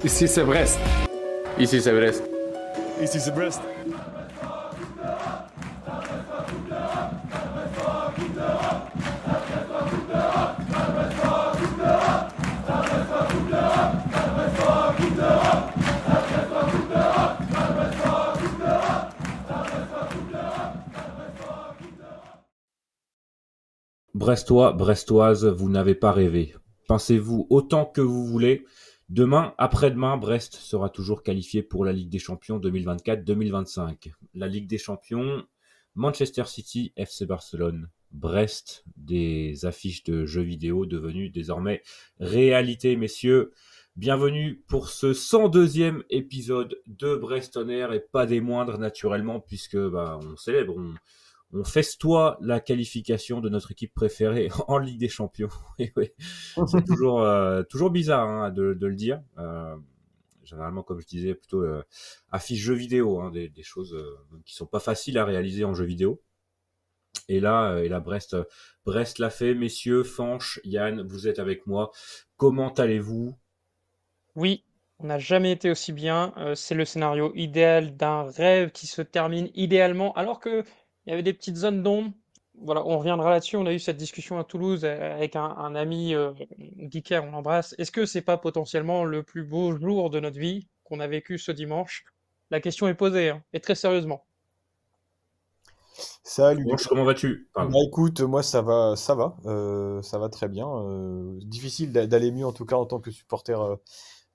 Ici c'est Brest. Ici c'est Brest. Ici c'est Brest. Brestois, Brestoises, vous n'avez pas rêvé. Pensez-vous autant que vous voulez. Demain, après-demain, Brest sera toujours qualifié pour la Ligue des Champions 2024-2025. La Ligue des Champions, Manchester City, FC Barcelone, Brest, des affiches de jeux vidéo devenues désormais réalité, messieurs. Bienvenue pour ce 102e épisode de Brest on Air et pas des moindres naturellement puisque on célèbre, on festoie la qualification de notre équipe préférée en Ligue des Champions. Et oui, c'est toujours bizarre de le dire. Généralement, comme je disais, plutôt affiche jeux vidéo, des choses qui sont pas faciles à réaliser en jeux vidéo. Et là, Brest l'a fait. Messieurs, Fanch, Yann, vous êtes avec moi. Comment allez-vous? Oui, on n'a jamais été aussi bien. C'est le scénario idéal d'un rêve qui se termine idéalement, alors qu'il y avait des petites zones d'ombre. Voilà, on reviendra là-dessus. On a eu cette discussion à Toulouse avec un ami geeker, on l'embrasse. Est-ce que c'est pas potentiellement le plus beau jour de notre vie qu'on a vécu ce dimanche? La question est posée, hein, et très sérieusement. Salut les Fanch, gars. comment vas-tu? Bah Pardon. écoute, moi ça va très bien. Difficile d'aller mieux en tout cas en tant que supporter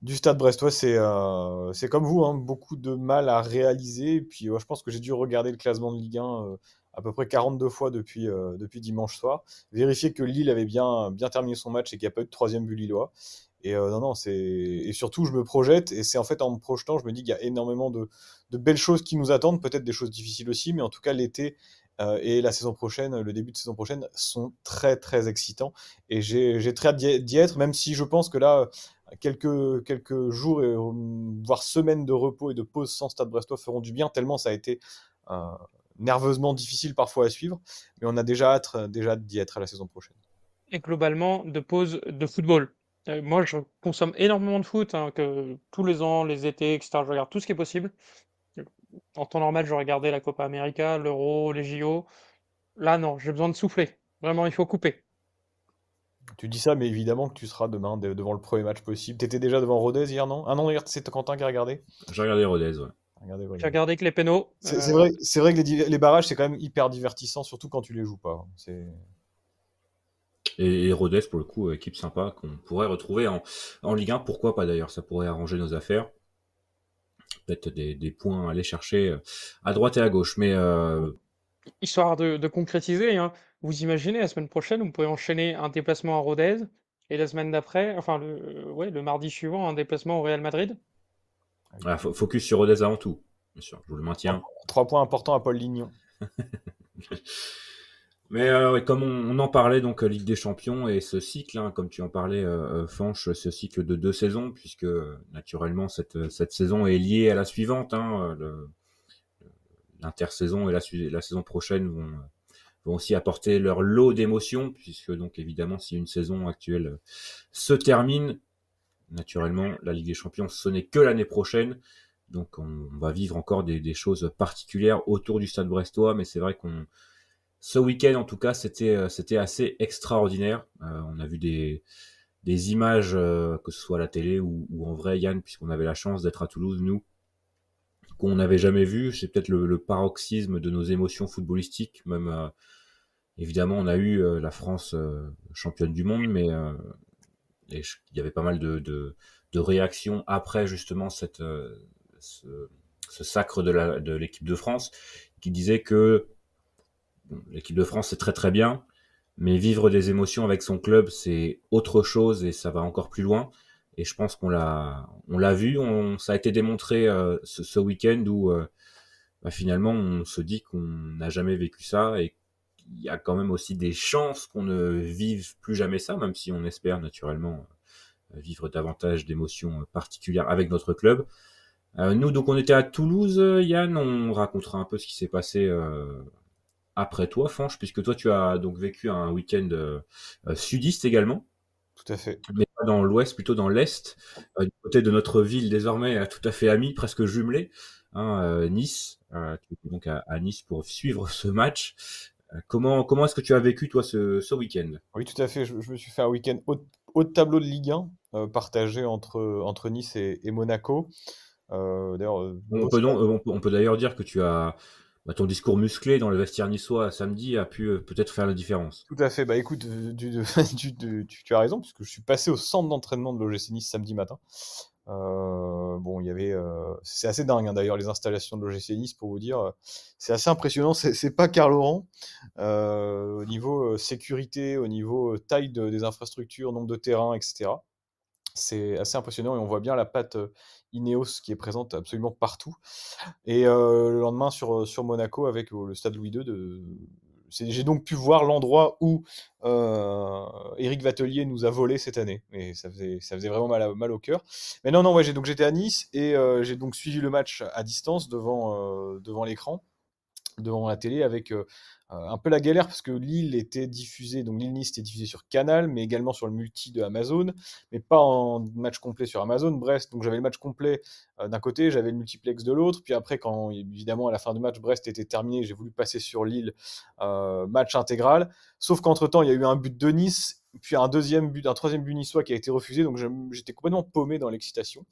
du Stade Brestois. C'est comme vous, hein, beaucoup de mal à réaliser. Et puis je pense que j'ai dû regarder le classement de Ligue 1 à peu près 42 fois depuis dimanche soir. Vérifier que Lille avait bien terminé son match et qu'il n'y a pas eu de troisième but lillois. Et non, non, et surtout, je me projette, et c'est en fait en me projetant, je me dis qu'il y a énormément de belles choses qui nous attendent, peut-être des choses difficiles aussi, mais en tout cas, l'été et la saison prochaine, le début de saison prochaine, sont très, très excitants. Et j'ai très hâte d'y être, même si je pense que là, quelques jours, voire semaines de repos et de pause sans Stade Brestois feront du bien, tellement ça a été euh, nerveusement difficile parfois à suivre. Mais on a déjà hâte d'y être à la saison prochaine. Et globalement, de pause de football. Moi, je consomme énormément de foot, hein, que tous les ans, les étés, etc. Je regarde tout ce qui est possible. En temps normal, je regardais la Copa América, l'Euro, les JO. Là, non, j'ai besoin de souffler. Vraiment, il faut couper. Tu dis ça, mais évidemment que tu seras demain devant le premier match possible. T'étais déjà devant Rodez hier, non? Ah non, hier, c'est Quentin qui a regardé. J'ai regardé Rodez, ouais. Regardez, J'ai voilà. regardé que les pénaux. C'est vrai que les barrages, c'est quand même hyper divertissant, surtout quand tu les joues pas. Et Rodez, pour le coup, équipe sympa qu'on pourrait retrouver en Ligue 1. Pourquoi pas d'ailleurs? Ça pourrait arranger nos affaires. Peut-être des points à aller chercher à droite et à gauche. Mais Histoire de concrétiser, hein, vous imaginez, la semaine prochaine, vous pouvez enchaîner un déplacement à Rodez, et la semaine d'après, enfin, le mardi suivant, un déplacement au Real Madrid. focus sur Rodez avant tout. Bien sûr, je vous le Trois, maintiens. 3 points importants à Paul Lignon. Mais ouais, comme on en parlait, donc Ligue des Champions et ce cycle, comme tu en parlais, Fanch, ce cycle de 2 saisons, puisque naturellement cette saison est liée à la suivante. L'intersaison et la saison prochaine vont aussi apporter leur lot d'émotions, puisque donc évidemment si une saison actuelle se termine, naturellement la Ligue des Champions ce n'est que l'année prochaine, donc on va vivre encore des choses particulières autour du Stade Brestois, mais c'est vrai qu'on ce week-end en tout cas c'était assez extraordinaire. On a vu des images, que ce soit à la télé ou en vrai, Yann, puisqu'on avait la chance d'être à Toulouse, nous, qu'on n'avait jamais vu. C'est peut-être le paroxysme de nos émotions footballistiques. Même évidemment, on a eu la France championne du monde, mais il y avait pas mal de réactions après justement ce, ce sacre de l'équipe de France, qui disait que bon, l'équipe de France c'est très très bien, mais vivre des émotions avec son club c'est autre chose et ça va encore plus loin. Et je pense qu'on l'a vu, ça a été démontré ce week-end où finalement, on se dit qu'on n'a jamais vécu ça et qu'il y a quand même aussi des chances qu'on ne vive plus jamais ça, même si on espère naturellement vivre davantage d'émotions particulières avec notre club. Nous, donc, on était à Toulouse, Yann. On racontera un peu ce qui s'est passé après toi, Fanch, puisque toi, tu as donc vécu un week-end sudiste également. Tout à fait. mais pas dans l'ouest, plutôt dans l'est, du côté de notre ville désormais tout à fait amie, presque jumelée, hein, Nice. Tu étais donc à Nice pour suivre ce match. Comment est-ce que tu as vécu toi ce week-end? Oui, tout à fait. Je me suis fait un week-end haut de tableau de Ligue 1, partagé entre Nice et Monaco. D'ailleurs, On beau peut, stade. donc, on peut d'ailleurs dire que ton discours musclé dans le vestiaire niçois samedi a pu peut-être faire la différence. Tout à fait. Bah écoute, tu as raison, puisque je suis passé au centre d'entraînement de l'OGC Nice samedi matin. Bon, il y avait, c'est assez dingue hein, d'ailleurs les installations de l'OGC Nice pour vous dire, c'est assez impressionnant. C'est pas Karl Laurent au niveau sécurité, au niveau taille des infrastructures, nombre de terrains, etc. C'est assez impressionnant et on voit bien la patte Ineos qui est présente absolument partout. Et le lendemain sur Monaco avec le stade Louis II, j'ai donc pu voir l'endroit où Éric Vatelier nous a volé cette année. Et ça faisait vraiment mal au cœur. Mais non, non, ouais, j'étais à Nice et j'ai donc suivi le match à distance devant l'écran, devant la télé avec un peu la galère parce que Lille était diffusé, donc Lille-Nice était diffusé sur Canal, mais également sur le multi de Amazon, mais pas en match complet sur Amazon. Brest, donc j'avais le match complet d'un côté, j'avais le multiplex de l'autre, puis après, quand évidemment à la fin du match, Brest était terminé, j'ai voulu passer sur Lille, match intégral. Sauf qu'entre-temps, il y a eu un but de Nice, puis un troisième but niçois qui a été refusé, donc j'étais complètement paumé dans l'excitation.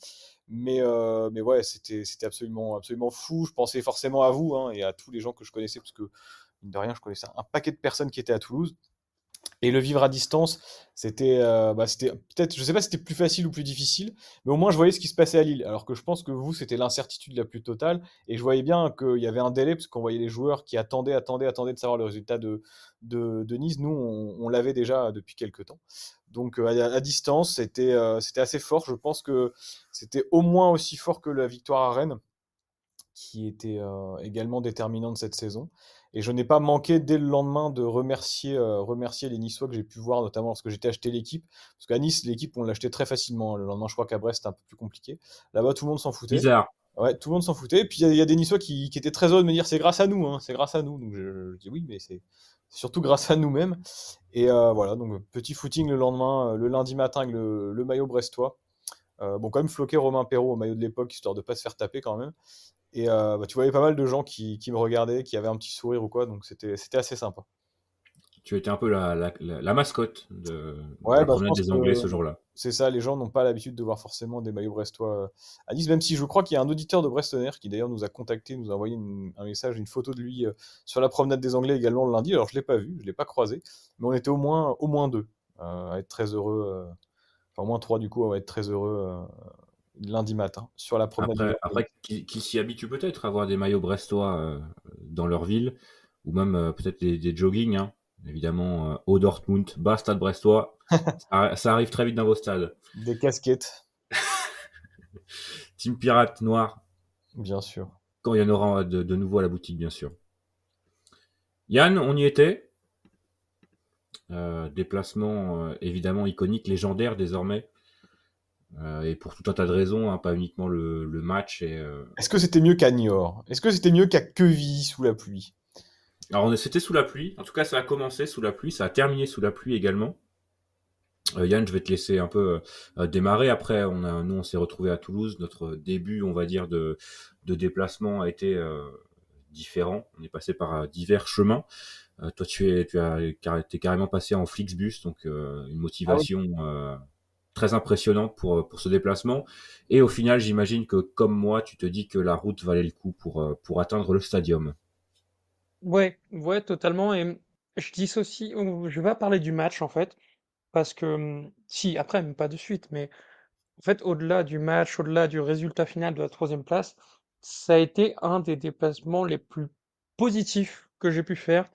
Mais ouais, c'était absolument fou. Je pensais forcément à vous hein, et à tous les gens que je connaissais, parce que, mine de rien, je connaissais un paquet de personnes qui étaient à Toulouse. Et le vivre à distance, c'était peut-être, je sais pas si c'était plus facile ou plus difficile, mais au moins je voyais ce qui se passait à Lille. Alors que je pense que vous, c'était l'incertitude la plus totale. Et je voyais bien qu'il y avait un délai, parce qu'on voyait les joueurs qui attendaient de savoir le résultat de Nice. Nous, on l'avait déjà depuis quelques temps. Donc à distance, c'était assez fort. Je pense que c'était au moins aussi fort que la victoire à Rennes, qui était également déterminante cette saison. Et je n'ai pas manqué dès le lendemain de remercier les Niçois que j'ai pu voir, notamment lorsque j'étais acheté l'équipe. Parce qu'à Nice, l'équipe, on l'achetait très facilement. Le lendemain, je crois qu'à Brest, c'était un peu plus compliqué. Là-bas, tout le monde s'en foutait. Bizarre. Ouais, tout le monde s'en foutait. Et puis, il y a des Niçois qui étaient très heureux de me dire c'est grâce à nous, hein, c'est grâce à nous. Donc, je dis oui, mais c'est surtout grâce à nous-mêmes. Et voilà, donc petit footing le lendemain, le lundi matin avec le maillot brestois. Bon, quand même floqué Romain Perrault au maillot de l'époque, histoire de pas se faire taper quand même. Et tu voyais pas mal de gens qui me regardaient, qui avaient un petit sourire ou quoi, donc c'était assez sympa. Tu étais un peu la mascotte de Ouais, la bah, je promenade pense des que Anglais ce jour-là. c'est ça, les gens n'ont pas l'habitude de voir forcément des maillots brestois à Nice, même si je crois qu'il y a un auditeur de Brestonner qui d'ailleurs nous a contacté, nous a envoyé un message, une photo de lui sur la promenade des Anglais également le lundi. Alors je l'ai pas vu, je l'ai pas croisé, mais on était au moins deux à être très heureux, enfin au moins trois du coup à être très heureux lundi matin sur la promenade des Anglais. Après qu'ils s'y habituent peut-être à avoir des maillots brestois dans leur ville, ou même peut-être des joggings, hein. Évidemment, au Dortmund, bas stade brestois, ça arrive très vite dans vos stades. Des casquettes, Team Pirate Noir, bien sûr. quand il y en aura de nouveau à la boutique, bien sûr. Yann, on y était. Déplacement évidemment iconique, légendaire désormais. Et pour tout un tas de raisons, hein, pas uniquement le match. Est-ce que c'était mieux qu'à Niort? Est-ce que c'était mieux qu'à Quevilly sous la pluie? Alors c'était sous la pluie, en tout cas ça a commencé sous la pluie, ça a terminé sous la pluie également. Yann, je vais te laisser un peu démarrer. Après, nous, on s'est retrouvés à Toulouse. Notre début, on va dire, de déplacement a été différent. On est passé par divers chemins. Toi, t'es carrément passé en Flixbus, donc une Ah oui. motivation très impressionnante pour ce déplacement. Et au final, j'imagine que comme moi, tu te dis que la route valait le coup pour atteindre le stadium. Ouais, ouais, totalement. Et je dissocie, je vais pas parler du match en fait, parce que si, après, mais pas de suite, mais en fait, au-delà du match, au-delà du résultat final de la troisième place, ça a été un des déplacements les plus positifs que j'ai pu faire,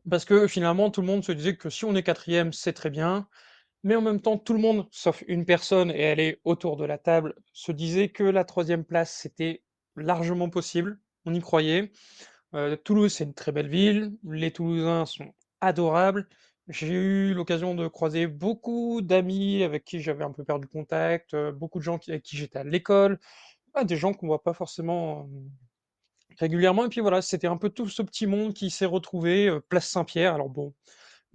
parce que finalement, tout le monde se disait que si on est quatrième, c'est très bien, mais en même temps, tout le monde, sauf une personne, et elle est autour de la table, se disait que la troisième place, c'était largement possible. On y croyait. Toulouse, c'est une très belle ville. Les Toulousains sont adorables. J'ai eu l'occasion de croiser beaucoup d'amis avec qui j'avais un peu perdu contact, beaucoup de gens avec qui j'étais à l'école, des gens qu'on voit pas forcément régulièrement. Et puis voilà, c'était un peu tout ce petit monde qui s'est retrouvé place Saint-Pierre. Alors bon,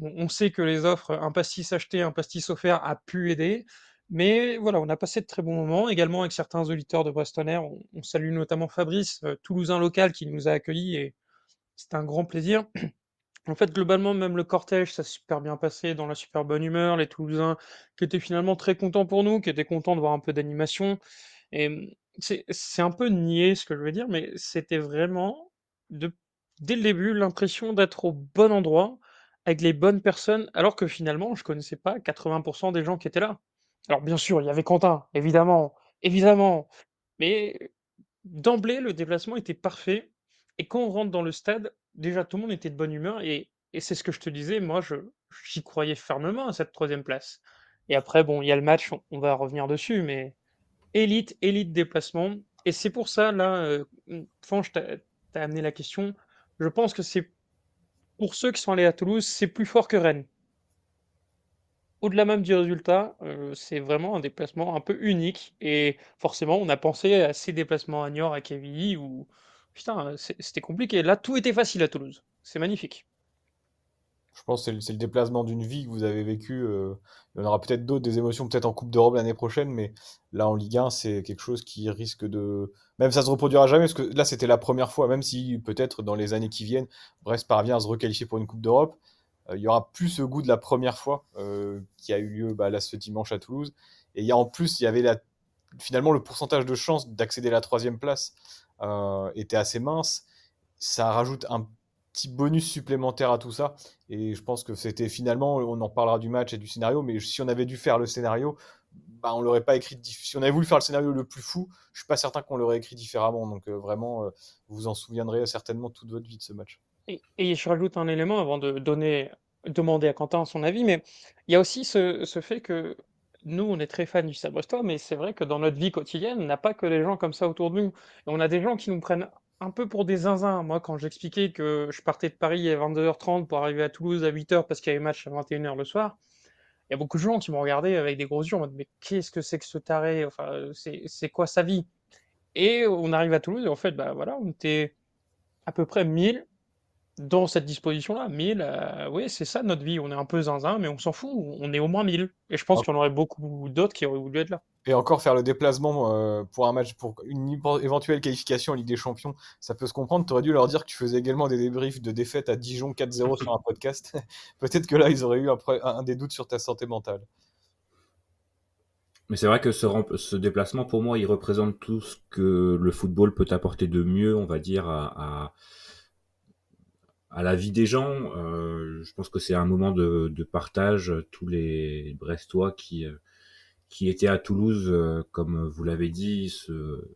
On sait que les offres, un pastis acheté, un pastis offert a pu aider, mais voilà, on a passé de très bons moments, également avec certains auditeurs de Brest On Air. On salue notamment Fabrice, toulousain local qui nous a accueillis et c'était un grand plaisir. En fait, globalement, même le cortège, ça s'est super bien passé, dans la super bonne humeur, les Toulousains qui étaient finalement très contents pour nous, qui étaient contents de voir un peu d'animation. Et c'est un peu niais ce que je veux dire, mais c'était vraiment, de, dès le début, l'impression d'être au bon endroit, avec les bonnes personnes, alors que finalement, je connaissais pas 80% des gens qui étaient là. Alors bien sûr, il y avait Quentin, évidemment, évidemment, mais d'emblée, le déplacement était parfait. Et quand on rentre dans le stade, déjà tout le monde était de bonne humeur. Et c'est ce que je te disais, moi j'y croyais fermement à cette troisième place. Et après, bon, il y a le match, on va revenir dessus, mais élite, élite déplacement. Et c'est pour ça, là, Fange, t'as amené la question. Je pense que c'est pour ceux qui sont allés à Toulouse, c'est plus fort que Rennes. Au-delà même du résultat, c'est vraiment un déplacement un peu unique et forcément, on a pensé à ces déplacements à Niort, à Quevilly où putain, c'était compliqué. Là, tout était facile à Toulouse. C'est magnifique. Je pense que c'est le déplacement d'une vie que vous avez vécu. Il y en aura peut-être d'autres, des émotions peut-être en Coupe d'Europe l'année prochaine, mais là en Ligue 1, c'est quelque chose qui risque de. Même ça se reproduira jamais, parce que là c'était la première fois, même si peut-être dans les années qui viennent, Brest parvient à se requalifier pour une Coupe d'Europe. Il y aura plus ce goût de la première fois qui a eu lieu bah, là ce dimanche à Toulouse. Et il y a en plus, il y avait finalement le pourcentage de chance d'accéder à la troisième place était assez mince. Ça rajoute un petit bonus supplémentaire à tout ça. Et je pense que c'était finalement, on en parlera du match et du scénario, mais si on avait dû faire le scénario, bah, on l'aurait pas écrit. Si on avait voulu faire le scénario le plus fou, je suis pas certain qu'on l'aurait écrit différemment. Donc vraiment, vous vous en souviendrez certainement toute votre vie de ce match. Et je rajoute un élément avant de demander à Quentin son avis, mais il y a aussi ce fait que nous, on est très fans du Stade brestois, mais c'est vrai que dans notre vie quotidienne, on n'a pas que des gens comme ça autour de nous. Et on a des gens qui nous prennent un peu pour des zinzins. Moi, quand j'expliquais que je partais de Paris à 22h30 pour arriver à Toulouse à 8h parce qu'il y avait match à 21h le soir, il y a beaucoup de gens qui m'ont regardé avec des gros yeux en mode mais qu'est-ce que c'est que ce taré? Enfin, c'est quoi sa vie? Et on arrive à Toulouse et en fait, bah voilà, on était à peu près 1000 dans cette disposition-là. 1000, oui, c'est ça notre vie. On est un peu zinzin, mais on s'en fout. On est au moins 1000. Et je pense qu'il y en aurait beaucoup d'autres qui auraient voulu être là. Et encore faire le déplacement pour un match, pour une éventuelle qualification en Ligue des Champions, ça peut se comprendre. Tu aurais dû leur dire que tu faisais également des débriefs de défaite à Dijon 4-0 sur un podcast. Peut-être que là, ils auraient eu un des doutes sur ta santé mentale. Mais c'est vrai que ce déplacement, pour moi, il représente tout ce que le football peut apporter de mieux, on va dire, à la vie des gens. Je pense que c'est un moment de partage. Tous les Brestois qui étaient à Toulouse, comme vous l'avez dit, se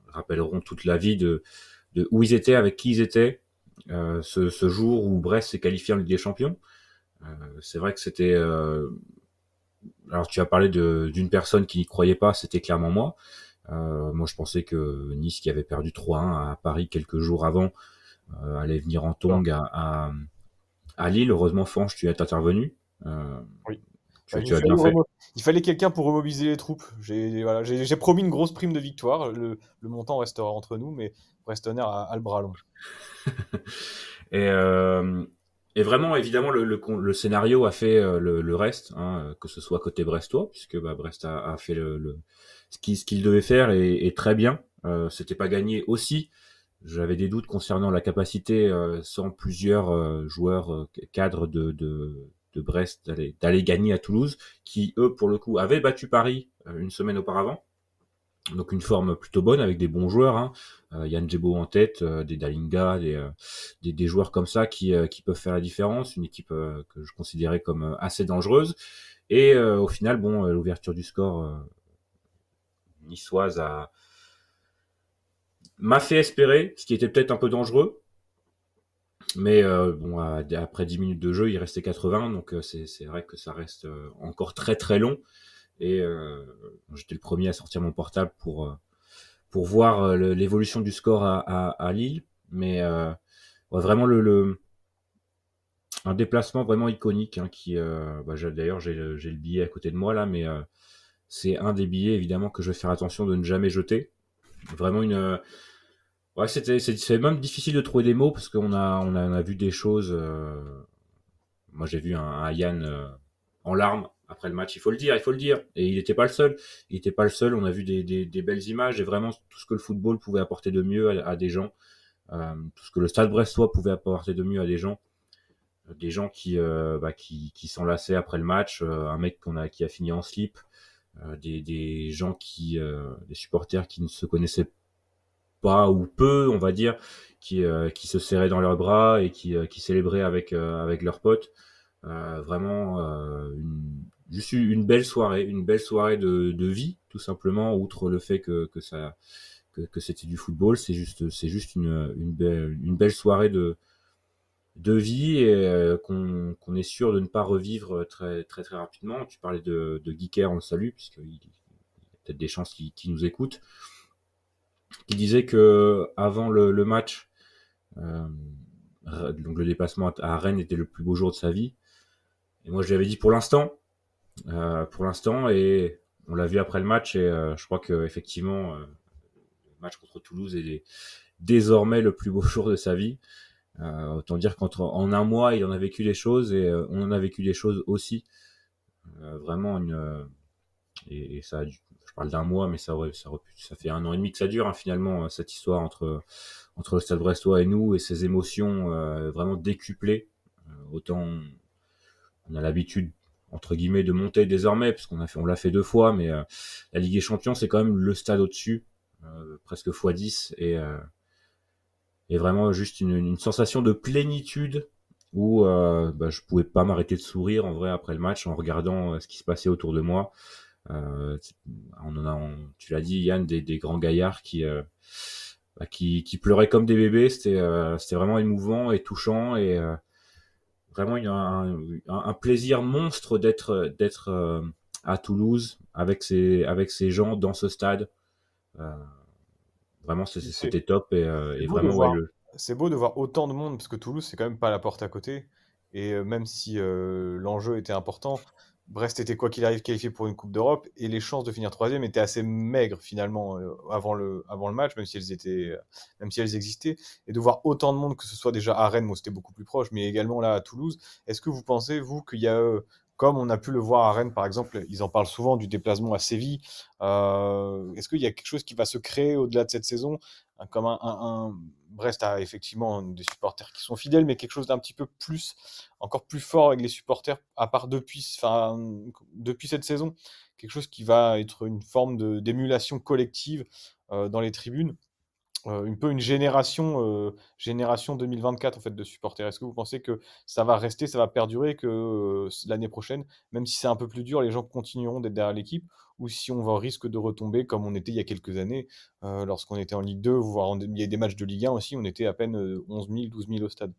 rappelleront toute la vie de où ils étaient, avec qui ils étaient, ce jour où Brest s'est qualifié en Ligue des Champions. C'est vrai que c'était... alors tu as parlé d'une personne qui n'y croyait pas, c'était clairement moi. Moi je pensais que Nice, qui avait perdu 3-1 à Paris quelques jours avant, allait venir en tongue à Lille. Heureusement, Fanche, tu es intervenu. Oui. Tu as bien fait. Il fallait quelqu'un pour remobiliser les troupes. J'ai promis une grosse prime de victoire. Le montant restera entre nous, mais Brestonner a le bras long. Et, et vraiment, évidemment, le scénario a fait le reste, hein, que ce soit côté brestois, puisque bah, Brest a fait ce qu'il devait faire et très bien. C'était pas gagné aussi. J'avais des doutes concernant la capacité, sans plusieurs joueurs cadres de Brest, d'aller gagner à Toulouse, qui eux, pour le coup, avaient battu Paris une semaine auparavant. Donc une forme plutôt bonne avec des bons joueurs, hein. Yann Djebo en tête, des Dalinga, des joueurs comme ça qui peuvent faire la différence. Une équipe que je considérais comme assez dangereuse. Et au final, bon, l'ouverture du score niçoise m'a fait espérer, ce qui était peut-être un peu dangereux. Mais bon, après 10 minutes de jeu, il restait 80, donc c'est vrai que ça reste encore très très long. Et j'étais le premier à sortir mon portable pour voir l'évolution du score à Lille. Mais ouais, vraiment un déplacement vraiment iconique, hein, qui bah, d'ailleurs j'ai le billet à côté de moi là, mais c'est un des billets évidemment que je vais faire attention de ne jamais jeter. Vraiment ouais, c'est même difficile de trouver des mots parce qu'on a vu des choses Moi, j'ai vu un Yann en larmes après le match. Il faut le dire, il faut le dire. Et il n'était pas le seul. Il n'était pas le seul. On a vu des belles images et vraiment tout ce que le football pouvait apporter de mieux à des gens, tout ce que le Stade Brestois pouvait apporter de mieux à des gens qui s'enlaçaient après le match, un mec qui a fini en slip, des gens des supporters qui ne se connaissaient pas ou peu, on va dire, qui se serraient dans leurs bras et qui célébraient avec leurs potes. Vraiment, juste une belle soirée de vie, tout simplement, outre le fait que c'était du football, c'est juste une belle soirée de vie et qu'on est sûr de ne pas revivre très très très rapidement. Tu parlais de Guiker, on le salue, puisqu'il y a peut-être des chances qu'il nous écoute, qui disait que avant le match, euh, donc le déplacement à Rennes était le plus beau jour de sa vie. Et moi je lui avais dit pour l'instant, et on l'a vu après le match, et je crois que effectivement le match contre Toulouse est désormais le plus beau jour de sa vie. Autant dire qu'en un mois, il en a vécu des choses et on en a vécu des choses aussi. Vraiment et ça, je parle d'un mois, mais ça fait 1 an et demi que ça dure finalement cette histoire entre le Stade Brestois et nous et ces émotions vraiment décuplées. Autant on a l'habitude entre guillemets de monter désormais parce on l'a fait 2 fois, mais la Ligue des Champions c'est quand même le stade au-dessus, presque x10 et vraiment juste une sensation de plénitude où je pouvais pas m'arrêter de sourire en vrai après le match en regardant ce qui se passait autour de moi. Euh, Tu l'as dit Yann, des grands gaillards qui pleuraient comme des bébés. C'était vraiment émouvant et touchant et vraiment un plaisir monstre d'être à Toulouse avec ces gens dans ce stade. Euh, Vraiment C'est c'était top c'est et beau de vraiment ouais voir, le c'est beau de voir autant de monde, parce que Toulouse, c'est quand même pas la porte à côté. Et même si l'enjeu était important, Brest était quoi qu'il arrive qualifié pour une Coupe d'Europe, et les chances de finir troisième étaient assez maigres finalement avant le match, même si elles existaient. Et de voir autant de monde, que ce soit déjà à Rennes, où c'était beaucoup plus proche, mais également là à Toulouse, est-ce que vous pensez, vous, qu'il y a, comme on a pu le voir à Rennes par exemple, ils en parlent souvent du déplacement à Séville, est-ce qu'il y a quelque chose qui va se créer au-delà de cette saison? Comme Brest a effectivement des supporters qui sont fidèles, mais quelque chose d'un petit peu plus, encore plus fort avec les supporters, à part depuis cette saison, quelque chose qui va être une forme d'émulation collective dans les tribunes, un peu une génération 2024 en fait de supporters. Est-ce que vous pensez que ça va rester, ça va perdurer, que l'année prochaine, même si c'est un peu plus dur, les gens continueront d'être derrière l'équipe, ou si on va risque de retomber comme on était il y a quelques années, lorsqu'on était en Ligue 2, voire il y a des matchs de Ligue 1 aussi, on était à peine 11 000, 12 000 au stade.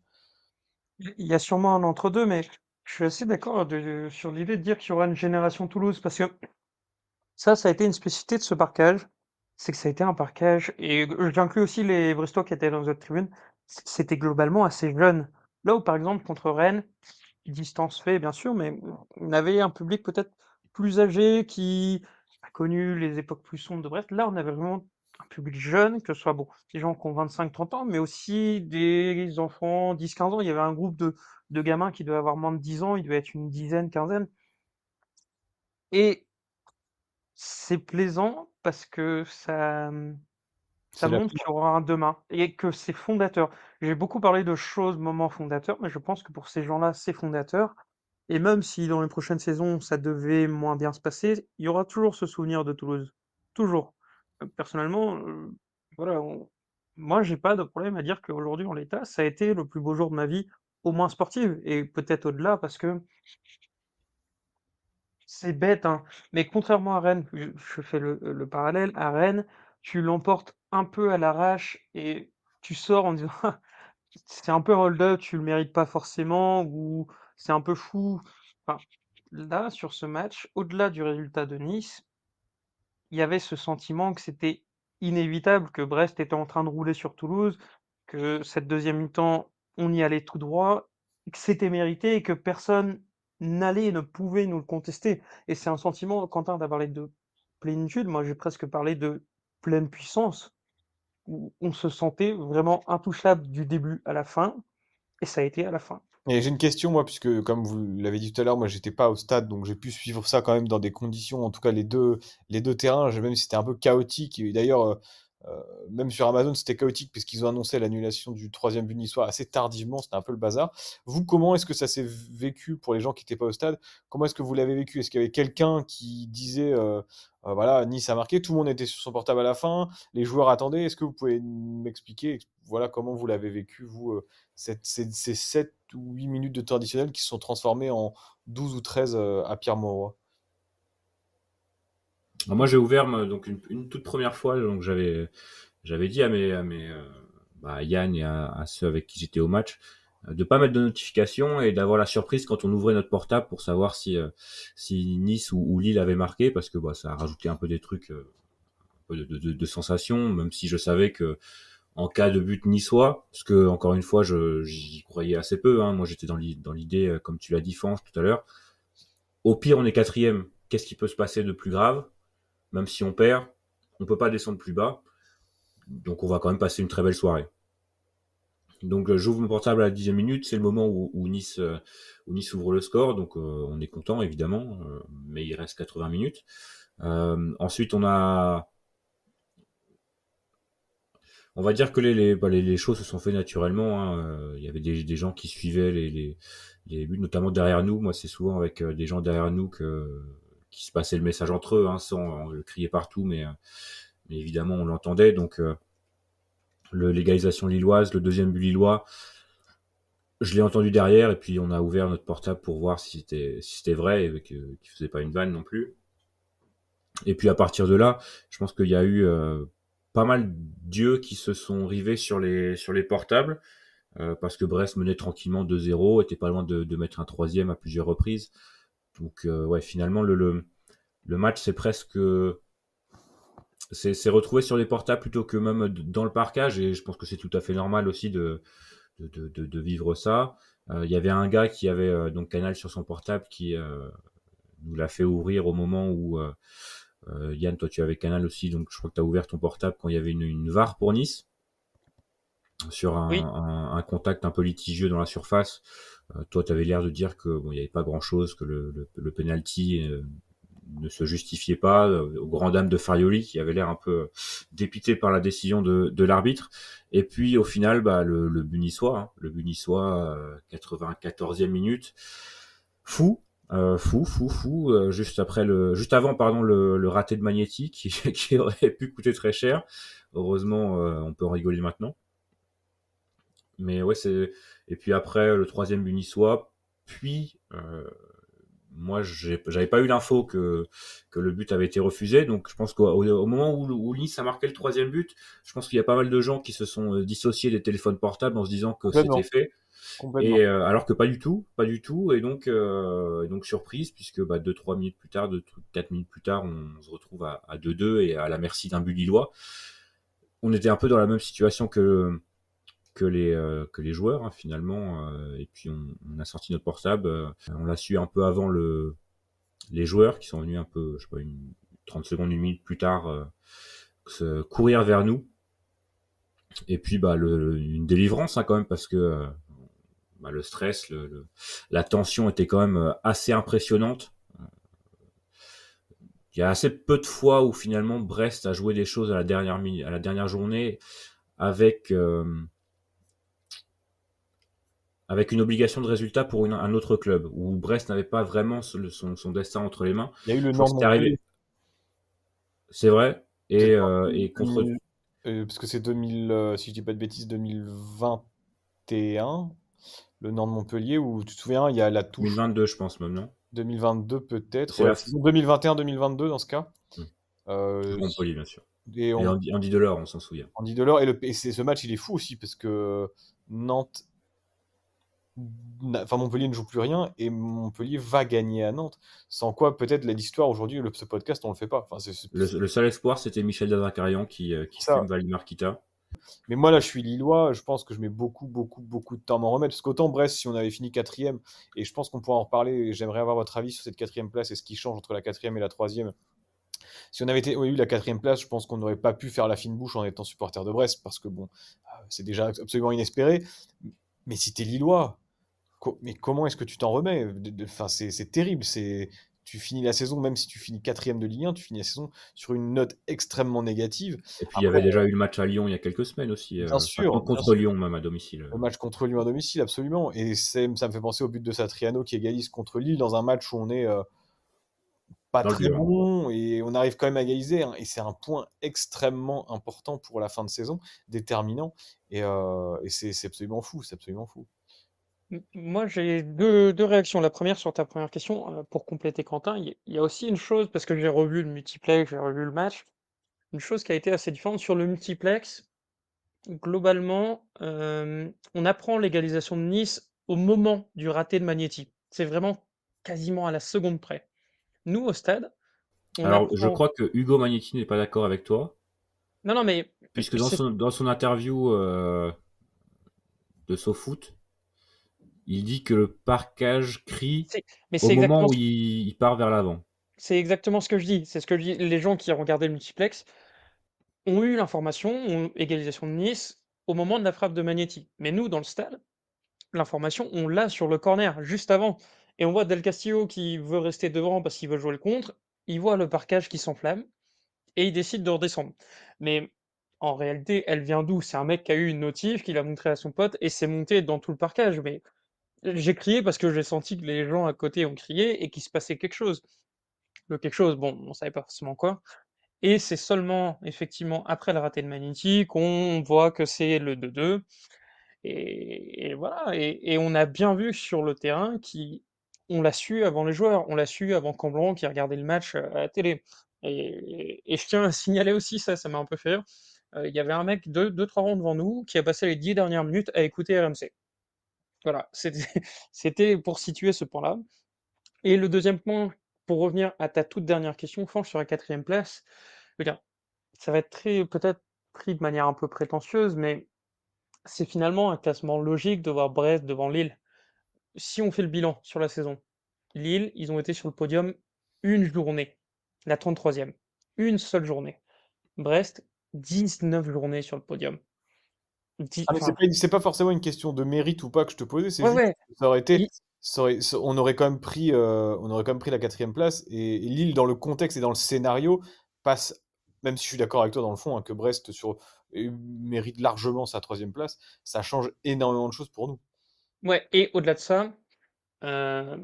Il y a sûrement un entre-deux, mais je suis assez d'accord sur l'idée de dire qu'il y aura une génération Toulouse, parce que ça a été une spécificité de ce parquage, c'est que ça a été un parquage, et j'inclus aussi les Brestois qui étaient dans notre tribune, c'était globalement assez jeune. Là où, par exemple, contre Rennes, distance fait, bien sûr, mais on avait un public peut-être plus âgé qui a connu les époques plus sombres de Brest. Là, on avait vraiment un public jeune, que ce soit bon, des gens qui ont 25-30 ans, mais aussi des enfants 10-15 ans. Il y avait un groupe de gamins qui devaient avoir moins de 10 ans, il devait être une dizaine, quinzaine. Et c'est plaisant parce que ça C'est la montre qu'il y aura un demain et que c'est fondateur. J'ai beaucoup parlé de choses, moments fondateurs, mais je pense que pour ces gens-là, c'est fondateur. Et même si dans les prochaines saisons, ça devait moins bien se passer, il y aura toujours ce souvenir de Toulouse. Toujours. Personnellement, voilà, moi, j'ai pas de problème à dire qu'aujourd'hui, en l'état, ça a été le plus beau jour de ma vie, au moins sportive, et peut-être au-delà, parce que c'est bête, hein, mais contrairement à Rennes, je fais le parallèle, à Rennes, tu l'emportes un peu à l'arrache et tu sors en disant c'est un peu un hold-up, tu le mérites pas forcément ou c'est un peu fou. Enfin, là, sur ce match, au-delà du résultat de Nice, il y avait ce sentiment que c'était inévitable, que Brest était en train de rouler sur Toulouse, que cette deuxième mi-temps, on y allait tout droit, que c'était mérité et que personne n'allait et ne pouvait nous le contester. Et c'est un sentiment, Quentin, tu parlé de plénitude, moi j'ai presque parlé de pleine puissance, où on se sentait vraiment intouchable du début à la fin, et ça a été à la fin. Et j'ai une question, moi, puisque comme vous l'avez dit tout à l'heure, moi j'étais pas au stade, donc j'ai pu suivre ça quand même dans des conditions, en tout cas les deux terrains, même si c'était un peu chaotique. Et d'ailleurs, euh, même sur Amazon, c'était chaotique puisqu'ils ont annoncé l'annulation du troisième but niçois assez tardivement, c'était un peu le bazar. Vous, comment est-ce que ça s'est vécu pour les gens qui n'étaient pas au stade? Comment est-ce que vous l'avez vécu? Est-ce qu'il y avait quelqu'un qui disait, voilà, Nice a marqué, tout le monde était sur son portable à la fin, les joueurs attendaient? Est-ce que vous pouvez m'expliquer, voilà, comment vous l'avez vécu, vous, ces 7 ou 8 minutes de temps additionnel qui se sont transformées en 12 ou 13 à Pierre Mauroy. Alors moi, j'ai ouvert donc une toute première fois, donc j'avais dit à Yann et à ceux avec qui j'étais au match de pas mettre de notification et d'avoir la surprise quand on ouvrait notre portable pour savoir si Nice ou Lille avait marqué, parce que ça a rajouté un peu des trucs, un peu de sensations, même si je savais que en cas de but niçois, parce que encore une fois, j'y croyais assez peu. Hein. Moi, j'étais dans l'idée, comme tu l'as dit, Fange, tout à l'heure. Au pire, on est quatrième. Qu'est-ce qui peut se passer de plus grave? Même si on perd, on peut pas descendre plus bas. Donc, on va quand même passer une très belle soirée. Donc, j'ouvre mon portable à la 10e minute. C'est le moment où Nice ouvre le score. Donc, on est content, évidemment. Mais il reste 80 minutes. Ensuite, on va dire que les choses se sont fait naturellement. Hein. Il y avait des gens qui suivaient les buts, notamment derrière nous. Moi, c'est souvent avec des gens derrière nous qui se passaient le message entre eux, hein, sans le crier partout, mais évidemment, on l'entendait. Donc, l'égalisation lilloise, le deuxième but lillois, je l'ai entendu derrière, et puis on a ouvert notre portable pour voir si c'était vrai, et qu'il ne faisait pas une vanne non plus. Et puis à partir de là, je pense qu'il y a eu pas mal d'yeux qui se sont rivés sur les portables, parce que Brest menait tranquillement 2-0, était pas loin de mettre un troisième à plusieurs reprises. Donc ouais, finalement le match c'est retrouvé sur les portables plutôt que même dans le parcage, et je pense que c'est tout à fait normal aussi de vivre ça. Il y avait un gars qui avait donc Canal sur son portable qui nous l'a fait ouvrir au moment où Yann, toi tu avais Canal aussi, donc je crois que tu as ouvert ton portable quand il y avait une VAR pour Nice sur Oui. un contact un peu litigieux dans la surface. Toi, tu avais l'air de dire que bon, il n'y avait pas grand-chose, que le penalty ne se justifiait pas, aux grand dames de Farioli, qui avait l'air un peu dépité par la décision de l'arbitre. Et puis, au final, le but niçois, hein, 94e minute, fou. Juste avant, pardon, le raté de Magnetti qui aurait pu coûter très cher. Heureusement, on peut en rigoler maintenant. Mais ouais, et puis après le troisième but niçois, puis moi j'avais pas eu l'info que le but avait été refusé, donc je pense qu'au moment où Nice a marqué le troisième but, je pense qu'il y a pas mal de gens qui se sont dissociés des téléphones portables en se disant que c'était Complètement, fait, complètement. et alors que pas du tout, et donc surprise puisque 2-3 minutes plus tard, 4 minutes plus tard, on se retrouve à 2-2 et à la merci d'un but lillois. On était un peu dans la même situation que les joueurs, hein, finalement, et puis on a sorti notre portable, on l'a su un peu avant les joueurs qui sont venus un peu, je sais pas, 30 secondes, une minute plus tard, courir vers nous, et puis une délivrance, hein, quand même, parce que le stress, la tension était quand même assez impressionnante. Il y a assez peu de fois où finalement Brest a joué des choses à la dernière journée avec avec une obligation de résultat pour un autre club, où Brest n'avait pas vraiment son destin entre les mains. Il y a eu le Je crois que Nantes c'était Montpellier. arrivé, c'est vrai, C'est et contre 2000, parce que c'est 2000, si je dis pas de bêtises, 2021, le Nantes Montpellier, où tu te souviens, il y a la touche 2022, je pense même, non? 2022 peut-être, C'est ouais, la saison 2021-2022 dans ce cas. sur Euh, Montpellier, bien sûr. et Et Andy Delors, on s'en souvient. Andy Delors, ce match il est fou aussi parce que Nantes, enfin Montpellier ne joue plus rien et Montpellier va gagner à Nantes. Sans quoi peut-être l'histoire aujourd'hui, ce podcast on le fait pas. Enfin, Le seul espoir, c'était Michel Dazakarian qui ça. fume Valimar Kita. Mais moi là je suis Lillois, je pense que je mets beaucoup beaucoup beaucoup de temps à m'en remettre parce qu'autant Brest si on avait fini quatrième et je pense qu'on pourra en reparler. Et j'aimerais avoir votre avis sur cette quatrième place et ce qui change entre la quatrième et la troisième. Si on avait eu la quatrième place, je pense qu'on n'aurait pas pu faire la fine bouche en étant supporter de Brest parce que bon, c'est déjà absolument inespéré. Mais si t'es Lillois, Mais comment est-ce que tu t'en remets? Enfin, c'est terrible. Tu finis la saison, même si tu finis quatrième de Ligue 1, tu finis la saison sur une note extrêmement négative. Et puis il y Après, avait déjà eu le match à Lyon il y a quelques semaines aussi, bien enfin, sûr, bien contre sûr, Lyon même à domicile. le match contre Lyon à domicile, absolument. Et ça me fait penser au but de Satriano qui égalise contre Lille dans un match où on est pas Dans le très dur. bon et on arrive quand même à égaliser, hein. Et c'est un point extrêmement important pour la fin de saison, déterminant. Et c'est absolument fou, c'est absolument fou. Moi, j'ai deux réactions. La première sur ta première question, pour compléter Quentin, il y a aussi une chose, parce que j'ai revu le multiplex, j'ai revu le match, une chose qui a été assez différente sur le multiplex. Globalement, on apprend l'égalisation de Nice au moment du raté de Magnetti. C'est vraiment quasiment à la seconde près. Nous, au stade, on Alors, je apprend. crois que Hugo Magnetti n'est pas d'accord avec toi, Non, non, mais puisque c'est dans son interview de SoFoot, il dit que le parquage crie c'est- mais au moment où il part vers l'avant. c'est exactement ce que je dis. C'est ce que je dis. Les gens qui ont regardé le multiplex ont eu l'information, égalisation de Nice, au moment de la frappe de Magnetti. Mais nous, dans le stade, l'information, on l'a sur le corner, juste avant. Et on voit Del Castillo qui veut rester devant parce qu'il veut jouer le contre. Il voit le parquage qui s'enflamme et il décide de redescendre. Mais en réalité, elle vient d'où? C'est un mec qui a eu une notif, qui l'a montré à son pote et c'est monté dans tout le parquage. Mais j'ai crié parce que j'ai senti que les gens à côté ont crié et qu'il se passait quelque chose. Le quelque chose, bon, on savait pas forcément quoi. Et c'est seulement, effectivement, après le raté de Magnetti qu'on voit que c'est le 2-2. Et voilà, et on a bien vu sur le terrain qui, on l'a su avant les joueurs, on l'a su avant Cambron qui regardait le match à la télé. Et je tiens à signaler aussi ça, ça m'a un peu fait rire. Il y avait un mec deux, trois rangs devant nous qui a passé les 10 dernières minutes à écouter RMC. Voilà, c'était c'était pour situer ce point-là. Et le deuxième point, pour revenir à ta toute dernière question, Franck, sur la quatrième place, je veux dire, ça va être très, peut-être pris de manière un peu prétentieuse, mais c'est finalement un classement logique de voir Brest devant Lille. Si on fait le bilan sur la saison, Lille, ils ont été sur le podium une journée, la 33e. Une seule journée. Brest, 19 journées sur le podium. Ah, mais Enfin, c'est pas forcément une question de mérite ou pas que je te posais, c'est ouais, juste ouais. que ça aurait été, Et- on aurait quand même on aurait quand même pris la quatrième place et Lille, dans le contexte et dans le scénario, passe, même si je suis d'accord avec toi dans le fond, hein, que Brest mérite largement sa troisième place, ça change énormément de choses pour nous. ouais, et au-delà de ça, euh,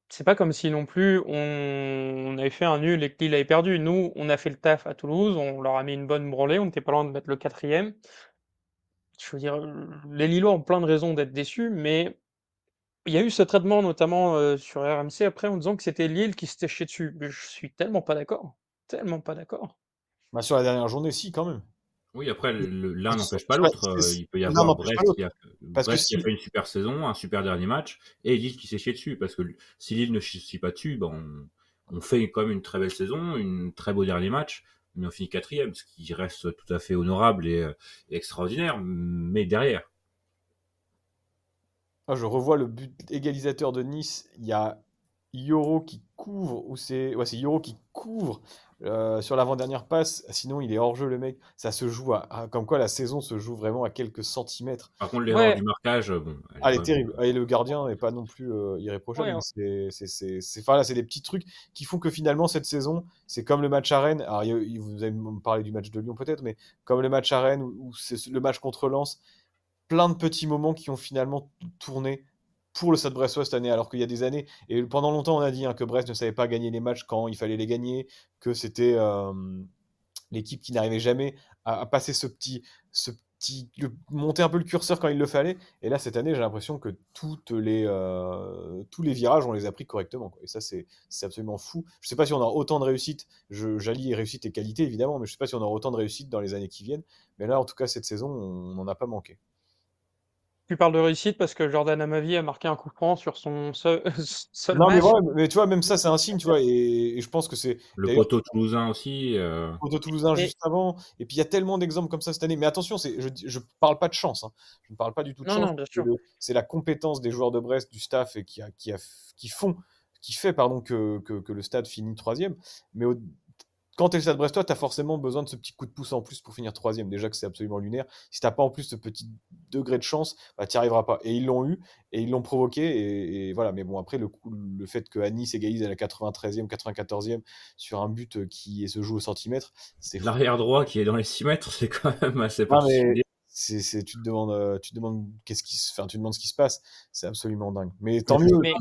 c'est pas comme si non plus on avait fait un nul et que Lille avait perdu. Nous, on a fait le taf à Toulouse, on leur a mis une bonne branlée, on n'était pas loin de mettre le quatrième. Je veux dire, les Lillois ont plein de raisons d'être déçus, mais il y a eu ce traitement notamment sur RMC après en disant que c'était Lille qui s'était chié dessus. Mais je suis tellement pas d'accord. Tellement pas d'accord. Bah, sur la dernière journée, si, quand même. Oui, après, l'un Parce que n'empêche pas l'autre. Il peut y l'un avoir n'empêche pas l'autre. Parce que Brest qui a si, fait une super saison, un super dernier match, et Lille qui s'est chié dessus. Parce que si Lille ne chie pas dessus, ben, on fait quand même une très belle saison, un très beau dernier match, mais on finit quatrième, ce qui reste tout à fait honorable et extraordinaire. Mais derrière, je revois le but égalisateur de Nice. Il y a Yoro qui couvre, ou c'est Yoro qui couvre sur l'avant-dernière passe. Sinon, il est hors jeu, le mec. Ça se joue comme quoi la saison se joue vraiment à quelques centimètres. par contre, l'erreur Ouais, du marquage, bon, elle est Ah, elle quand est même. terrible. Et le gardien n'est pas non plus irréprochable, ouais, mais voilà, c'est des petits trucs qui font que finalement, cette saison, c'est comme le match à Rennes. Alors, vous allez me parler du match de Lyon peut-être, mais comme le match à Rennes ou c'est le match contre Lens, plein de petits moments qui ont finalement tourné pour le Stade Brestois cette année, alors qu'il y a des années, et pendant longtemps on a dit, hein, que Brest ne savait pas gagner les matchs quand il fallait les gagner, que c'était l'équipe qui n'arrivait jamais à passer monter un peu le curseur quand il le fallait. Et là, cette année, j'ai l'impression que tous les virages, on les a pris correctement, quoi. Et ça, c'est absolument fou. Je sais pas si on aura autant de réussite. J'allie réussite et qualité, évidemment, mais je sais pas si on aura autant de réussite dans les années qui viennent. Mais là, en tout cas, cette saison, on n'en a pas manqué. tu parles de réussite parce que Jordan Amavi a marqué un coup franc sur son seul, seul Non, mais match. voilà, mais tu vois, même ça, c'est un signe, tu vois, et je pense que c'est Le d'ailleurs poteau toulousain aussi. contre Toulousain Et juste avant. Et puis il y a tellement d'exemples comme ça cette année. Mais attention, je parle pas de chance, hein. Je ne parle pas du tout de non, chance. non, bien sûr. C'est la compétence des joueurs de Brest, du staff, et qui fait pardon, que le stade finit troisième. Mais quand tu es le Stade Brestois, tu as forcément besoin de ce petit coup de pouce en plus pour finir troisième. Déjà que c'est absolument lunaire. Si tu n'as pas en plus ce petit degré de chance, bah, tu n'y arriveras pas. Et ils l'ont eu, et ils l'ont provoqué. Et voilà. Mais bon, après, le fait que Nice égalise à la 93e, 94e sur un but qui se joue au centimètre, c'est fou. L'arrière droit qui est dans les 6 mètres, c'est quand même assez Non, mais particulier. tu te demandes enfin, tu te demandes ce qui se passe. C'est absolument dingue. Mais tant Mais mieux. Mais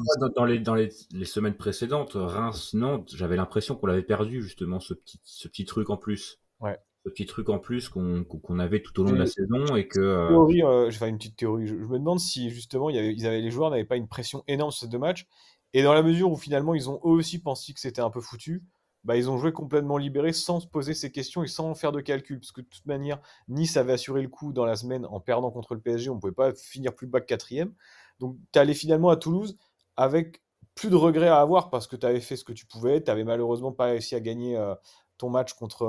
dans les semaines précédentes, Reims-Nantes, j'avais l'impression qu'on l'avait perdu, justement, ce petit truc en plus. Ouais. Ce petit truc en plus qu'on avait tout au long de la saison et que. Théorie, je vais faire une petite théorie. Je me demande si justement les joueurs n'avaient pas une pression énorme sur ces deux matchs. Et dans la mesure où finalement ils ont eux aussi pensé que c'était un peu foutu, bah, ils ont joué complètement libérés sans se poser ces questions et sans faire de calcul. Parce que de toute manière, Nice avait assuré le coup dans la semaine en perdant contre le PSG. On ne pouvait pas finir plus bas que quatrième. Donc tu allé finalement à Toulouse avec plus de regrets à avoir parce que tu avais fait ce que tu pouvais. Tu n'avais malheureusement pas réussi à gagner ton match contre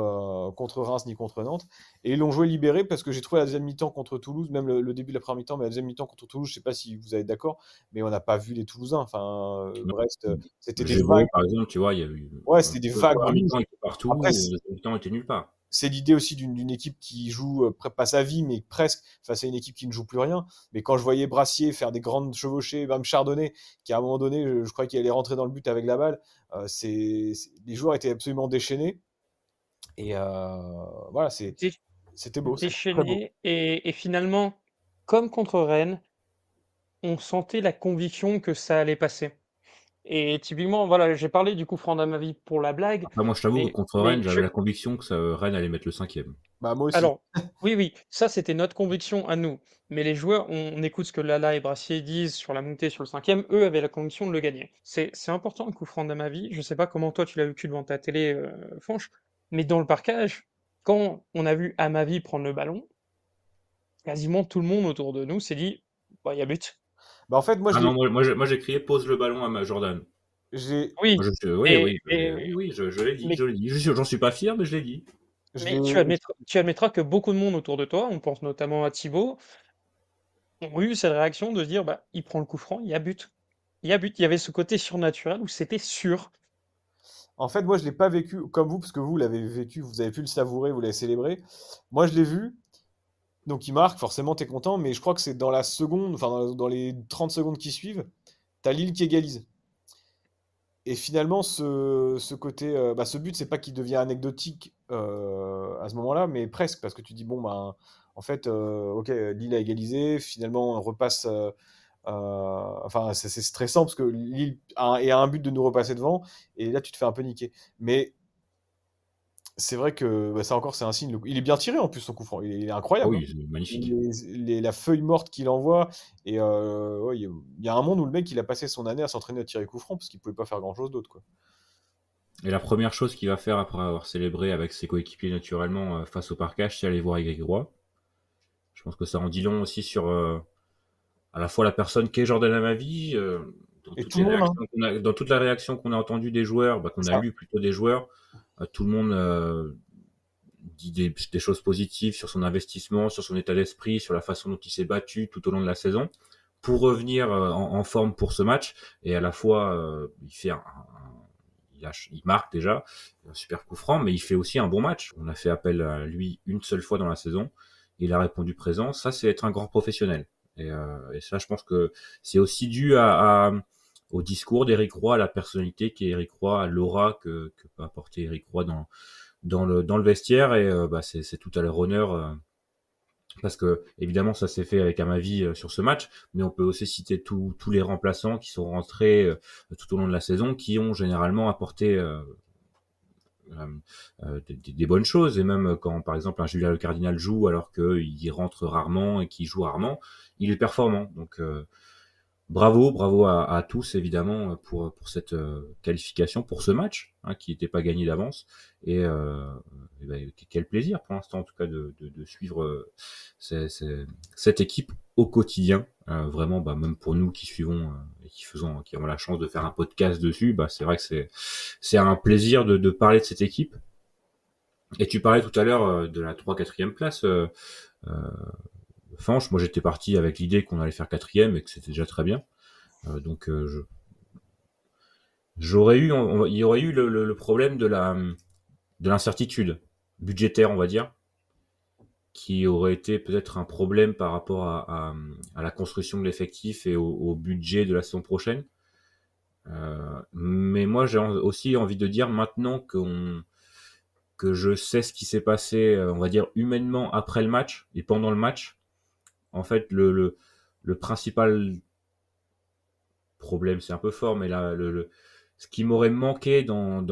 Reims ni contre Nantes. Et ils l'ont joué libéré parce que j'ai trouvé la deuxième mi-temps contre Toulouse, même le début de la première mi-temps, mais la deuxième mi-temps contre Toulouse, je ne sais pas si vous êtes d'accord, mais on n'a pas vu les Toulousains. Enfin, Non. Brest, c'était des Gévaux, vagues. par exemple, tu vois, il y a eu. Ouais, c'était des Le vagues premier rouges. mi-temps était partout, Après, le deuxième mi-temps était nulle part. c'est l'idée aussi d'une équipe qui joue pas sa vie, mais presque face à une équipe qui ne joue plus rien. Mais quand je voyais Brassier faire des grandes chevauchées, même Chardonnay, qui à un moment donné, je crois qu'il allait rentrer dans le but avec la balle, les joueurs étaient absolument déchaînés. Et voilà, dé- c'était beau, c'était très beau. déchaîné et finalement, comme contre Rennes, on sentait la conviction que ça allait passer. Et typiquement, voilà, j'ai parlé du coup franc d'Amavi pour la blague, Après, moi, je t'avoue que mais, contre mais Rennes, je, j'avais la conviction que Rennes allait mettre le 5e. Bah, moi aussi. alors, oui, oui, ça c'était notre conviction à nous. Mais les joueurs, on écoute ce que Lala et Brassier disent sur la montée sur le cinquième, eux avaient la conviction de le gagner. C'est important le coup franc d'Amavi. Je sais pas comment toi tu l'as vécu devant ta télé, Fanch, mais dans le parcage, quand on a vu Amavi prendre le ballon, quasiment tout le monde autour de nous s'est dit, bah, il y a but. Bah, en fait, moi, Ah non, moi j'ai crié pose le ballon à Jordan. j'ai, Oui, Oui, et, oui, et- oui, je l'ai dit, mais je l'ai dit. J'en suis pas fier, mais je l'ai dit. je Mais l'ai, tu admettras que beaucoup de monde autour de toi, on pense notamment à Thibaut, ont eu cette réaction de se dire, bah, il prend le coup franc, il y a but. Il y a but. Il y avait ce côté surnaturel où c'était sûr. En fait, moi, je l'ai pas vécu comme vous, parce que vous l'avez vécu, vous avez pu le savourer, vous l'avez célébré. Moi, je l'ai vu, donc il marque, forcément, t'es content, mais je crois que c'est dans la seconde, enfin, dans les 30 secondes qui suivent, t'as Lille qui égalise. Et finalement, ce côté, bah, ce but, c'est pas qu'il devient anecdotique à ce moment-là, mais presque, parce que tu dis, bon, bah, en fait, ok, Lille a égalisé, finalement, on repasse. Enfin, c'est stressant parce que Lille a un but de nous repasser devant, et là, tu te fais un peu niquer. Mais c'est vrai que bah, ça encore, c'est un signe. Il est bien tiré en plus, son coup franc. Il est Ah incroyable, hein. oui, c'est magnifique. La feuille morte qu'il envoie. Et ouais, il y a un monde où le mec, il a passé son année à s'entraîner à tirer coup franc parce qu'il pouvait pas faire grand-chose d'autre, quoi. Et la première chose qu'il va faire après avoir célébré avec ses coéquipiers naturellement face au parcage, c'est aller voir Ygritte Roy. Je pense que ça en dit long aussi sur à la fois la personne qu'est Jordan Amavi, dans Et toutes tout les le monde, hein. réactions dans toute la réaction qu'on a entendue des joueurs, qu'on C'est a ça. lu plutôt des joueurs, tout le monde dit des choses positives sur son investissement, sur son état d'esprit, sur la façon dont il s'est battu tout au long de la saison pour revenir en forme pour ce match. Et à la fois, il fait il marque déjà un super coup franc, mais il fait aussi un bon match. On a fait appel à lui une seule fois dans la saison. Il a répondu présent. Ça, c'est être un grand professionnel. Et ça, je pense que c'est aussi dû au discours d'Éric Roy, à la personnalité qu'est Éric Roy, à l'aura que peut apporter Éric Roy dans le vestiaire. Et bah, c'est tout à leur honneur. Parce que évidemment ça s'est fait avec Amavi sur ce match, mais on peut aussi citer tous les remplaçants qui sont rentrés tout au long de la saison, qui ont généralement apporté des bonnes choses. Et même quand par exemple un Julien Le Cardinal joue alors qu'il rentre rarement et qu'il joue rarement, il est performant. Donc bravo à tous évidemment pour cette qualification, pour ce match qui n'était pas gagné d'avance. Et ben, quel plaisir pour l'instant en tout cas de suivre cette équipe au quotidien. Vraiment, bah, même pour nous qui suivons et qui avons la chance de faire un podcast dessus, bah, c'est vrai que c'est un plaisir de parler de cette équipe. Et tu parlais tout à l'heure de la 3-4e place. Euh, Fanch, moi j'étais parti avec l'idée qu'on allait faire 4e et que c'était déjà très bien. Donc il y aurait eu le problème de l'incertitude budgétaire, on va dire, qui aurait été peut-être un problème par rapport à la construction de l'effectif et au budget de la saison prochaine. Mais moi, j'ai aussi envie de dire maintenant que je sais ce qui s'est passé, on va dire humainement après le match et pendant le match. En fait, le principal problème, c'est un peu fort, mais là, ce qui m'aurait manqué dans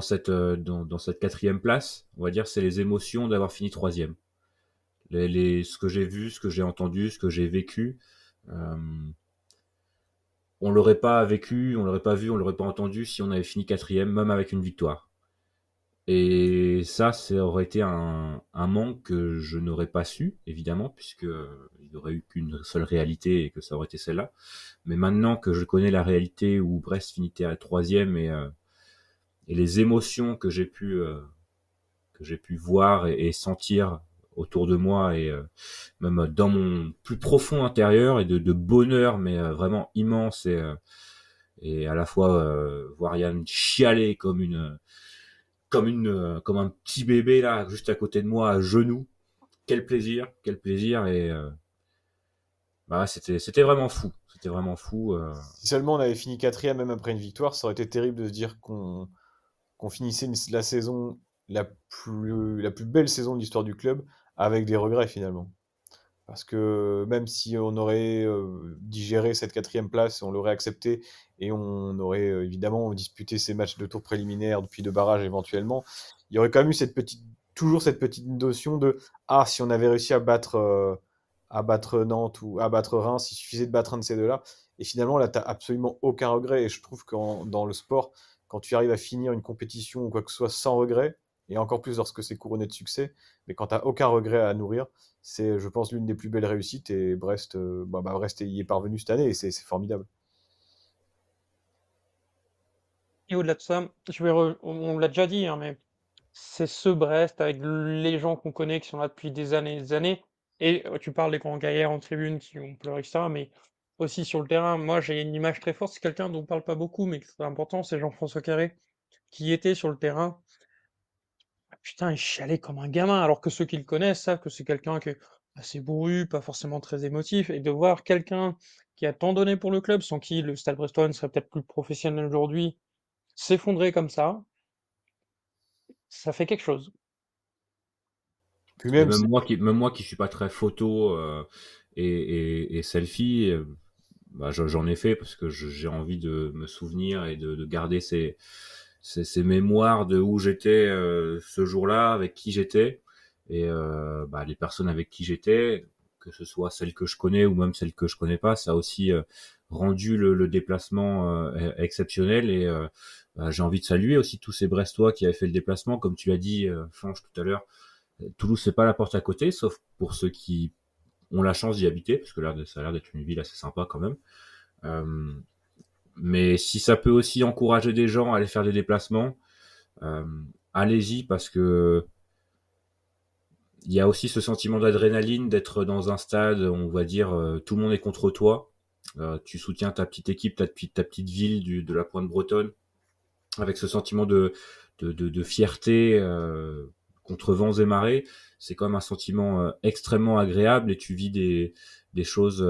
cette quatrième place, on va dire, c'est les émotions d'avoir fini troisième. Ce que j'ai vu, ce que j'ai entendu, ce que j'ai vécu, euh, on l'aurait pas vécu, on l'aurait pas vu, on l'aurait pas entendu si on avait fini quatrième, même avec une victoire. Et ça aurait été un manque que je n'aurais pas su, évidemment, puisque il n'y aurait eu qu'une seule réalité et que ça aurait été celle-là. Mais maintenant que je connais la réalité où Brest finissait à troisième et les émotions que j'ai pu voir et sentir autour de moi et même dans mon plus profond intérieur et de bonheur, mais vraiment immense et à la fois voir Yann chialer comme un petit bébé là, juste à côté de moi, à genoux. Quel plaisir et bah, c'était vraiment fou. C'était vraiment fou. Si seulement on avait fini quatrième, même après une victoire, ça aurait été terrible de se dire qu'on finissait la saison la plus belle saison de l'histoire du club avec des regrets finalement. Parce que même si on aurait digéré cette quatrième place, on l'aurait accepté et on aurait évidemment disputé ces matchs de tour préliminaire, puis de barrage éventuellement, il y aurait quand même eu toujours cette petite notion de ah, si on avait réussi à battre Nantes ou à battre Reims, il suffisait de battre un de ces deux-là. Et finalement, là, tu n'as absolument aucun regret. Et je trouve que dans le sport, quand tu arrives à finir une compétition ou quoi que ce soit sans regret, et encore plus lorsque c'est couronné de succès, mais quand tu n'as aucun regret à nourrir, c'est, je pense, l'une des plus belles réussites. Et Brest, Brest y est parvenu cette année et c'est formidable. Et au-delà de ça, on l'a déjà dit, hein, mais c'est ce Brest avec les gens qu'on connaît qui sont là depuis des années. Et tu parles des grands gaillards en tribune qui ont pleuré, etc. Mais aussi sur le terrain, moi j'ai une image très forte. C'est quelqu'un dont on parle pas beaucoup, mais qui est très important, c'est Jean-François Carré, qui était sur le terrain. Ah, putain, il chialait comme un gamin, alors que ceux qui le connaissent savent que c'est quelqu'un qui est assez bourru, pas forcément très émotif. Et de voir quelqu'un qui a tant donné pour le club, sans qui le Stade Brestois ne serait peut-être plus professionnel aujourd'hui, s'effondrer comme ça fait quelque chose. Puis Et même, même moi qui suis pas très photo et selfie, bah, j'en ai fait parce que j'ai envie de me souvenir et de garder ces mémoires de où j'étais ce jour-là, avec qui j'étais et bah, les personnes avec qui j'étais, que ce soit celles que je connais ou même celles que je connais pas, ça a aussi rendu le déplacement exceptionnel et bah, j'ai envie de saluer aussi tous ces Brestois qui avaient fait le déplacement, comme tu l'as dit, Fange, tout à l'heure. Toulouse, c'est pas la porte à côté, sauf pour ceux qui ont la chance d'y habiter, parce que ça a l'air d'être une ville assez sympa quand même. Euh, mais si ça peut aussi encourager des gens à aller faire des déplacements, euh, allez-y parce que il y a aussi ce sentiment d'adrénaline d'être dans un stade, on va dire, tout le monde est contre toi. Tu soutiens ta petite équipe, ta petite ville de la Pointe Bretonne, avec ce sentiment de fierté contre vents et marées. C'est quand même un sentiment extrêmement agréable et tu vis des choses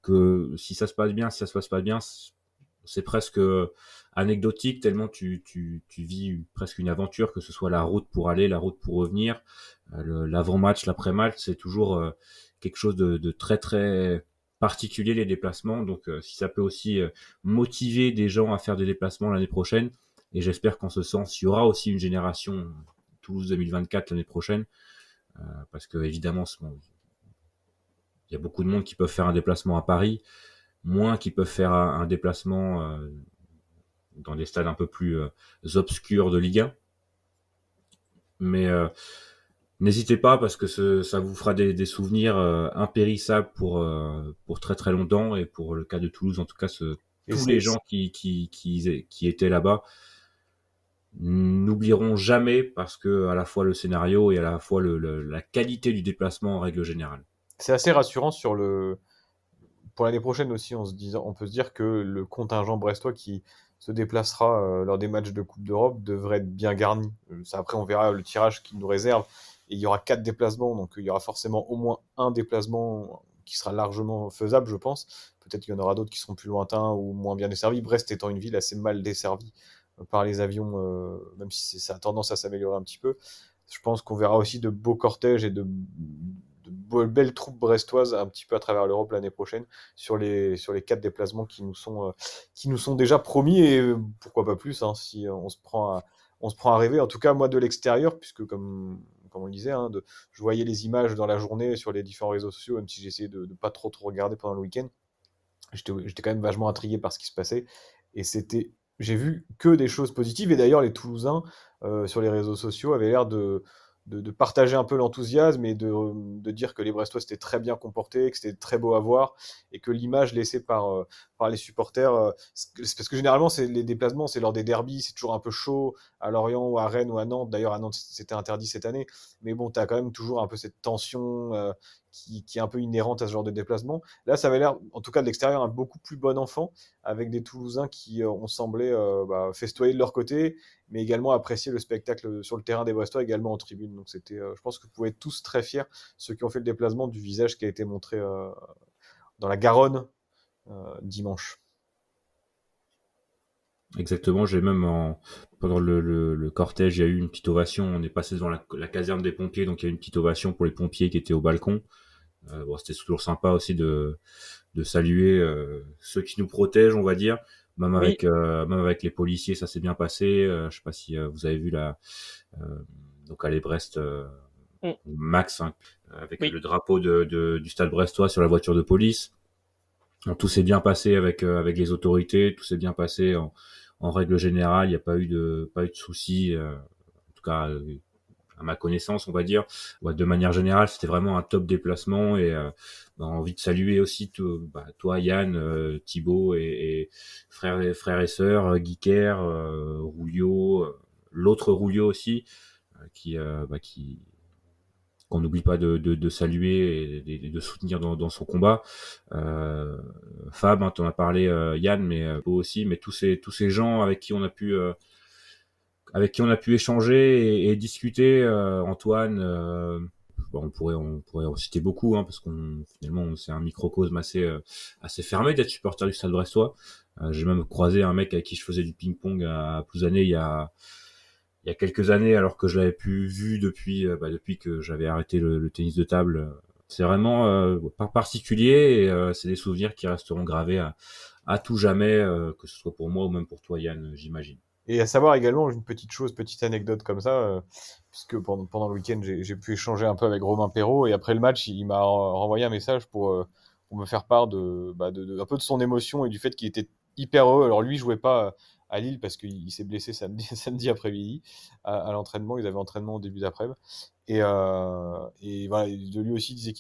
que si ça se passe bien, si ça se passe pas bien, c'est presque anecdotique tellement tu vis presque une aventure, que ce soit la route pour aller, la route pour revenir, l'avant-match, l'après-match, c'est toujours quelque chose de très très particulier les déplacements. Donc si ça peut aussi motiver des gens à faire des déplacements l'année prochaine, et j'espère qu'en ce sens, il y aura aussi une génération Toulouse 2024 l'année prochaine, parce que évidemment, il y a beaucoup de monde qui peuvent faire un déplacement à Paris, moins qui peuvent faire un déplacement dans des stades un peu plus obscurs de Ligue 1. Mais n'hésitez pas parce que ça vous fera des souvenirs impérissables pour très très longtemps, et pour le cas de Toulouse, en tout cas, et tous les gens qui étaient là-bas n'oublieront jamais, parce que à la fois le scénario et à la fois la qualité du déplacement en règle générale. c'est assez rassurant pour l'année prochaine aussi, on peut se dire que le contingent brestois qui se déplacera lors des matchs de Coupe d'Europe devrait être bien garnie. Après, on verra le tirage qu'il nous réserve. Et il y aura 4 déplacements, donc il y aura forcément au moins un déplacement qui sera largement faisable, je pense. Peut-être qu'il y en aura d'autres qui seront plus lointains ou moins bien desservis. Brest étant une ville assez mal desservie par les avions, même si ça a tendance à s'améliorer un petit peu. Je pense qu'on verra aussi de beaux cortèges et de belles troupes brestoises un petit peu à travers l'Europe l'année prochaine sur les 4 déplacements qui nous sont déjà promis et pourquoi pas plus hein, si on se prend à rêver. En tout cas, moi de l'extérieur, puisque comme on le disait, hein, je voyais les images dans la journée sur les différents réseaux sociaux, même si j'essayais de pas trop regarder pendant le week-end. J'étais quand même vachement intrigué par ce qui se passait. Et j'ai vu que des choses positives. Et d'ailleurs, les Toulousains, sur les réseaux sociaux, avaient l'air de partager un peu l'enthousiasme et de dire que les Brestois s'étaient très bien comportés, que c'était très beau à voir, et que l'image laissée par les supporters, c'est parce que généralement, les déplacements, c'est lors des derbies, c'est toujours un peu chaud, à Lorient ou à Rennes ou à Nantes. D'ailleurs, à Nantes, c'était interdit cette année. Mais bon, tu as quand même toujours un peu cette tension qui est un peu inhérente à ce genre de déplacement. Là, ça avait l'air, en tout cas de l'extérieur, un beaucoup plus bon enfant, avec des Toulousains qui ont semblé festoyer de leur côté, mais également apprécier le spectacle sur le terrain des Brestois, également en tribune. Donc je pense que vous pouvez être tous très fiers, ceux qui ont fait le déplacement, du visage qui a été montré dans la Garonne dimanche. Exactement, pendant le cortège, il y a eu une petite ovation. On est passé devant la caserne des pompiers, donc il y a eu une petite ovation pour les pompiers qui étaient au balcon. C'était toujours sympa aussi de saluer ceux qui nous protègent, on va dire. Même Oui. même avec les policiers, ça s'est bien passé. Je sais pas si vous avez vu donc à Brest, Max, hein, avec Oui. le drapeau du Stade Brestois sur la voiture de police. Donc, tout s'est bien passé avec les autorités, tout s'est bien passé en règle générale. Il n'y a pas eu de soucis, en tout cas à ma connaissance, on va dire. Ouais, de manière générale, c'était vraiment un top déplacement et envie de saluer aussi toi, Yann, Thibaut et frères et sœurs, Guiker, Rouillot, l'autre Rouillot aussi, qui qu'on n'oublie pas de saluer et de soutenir dans son combat. Fab, hein, t'en as parlé, Yann, mais aussi, mais tous ces gens avec qui on a pu échanger et discuter, Antoine. On pourrait en citer beaucoup, hein, parce qu'on finalement c'est un microcosme assez fermé d'être supporter du Stade Brestois. J'ai même croisé un mec avec qui je faisais du ping-pong à Plouzané il y a quelques années, alors que je l'avais plus vu depuis que j'avais arrêté le tennis de table. C'est vraiment pas particulier et c'est des souvenirs qui resteront gravés à tout jamais, que ce soit pour moi ou même pour toi, Yann, j'imagine. Et à savoir également une petite anecdote comme ça, puisque pendant le week-end, j'ai pu échanger un peu avec Romain Perrault, et après le match, il m'a renvoyé un message pour me faire part un peu de son émotion et du fait qu'il était hyper heureux. Alors lui, il jouait pas à Lille parce qu'il s'est blessé samedi après-midi à l'entraînement. Ils avaient entraînement au début d'après-midi. Et voilà, de lui aussi, il disait que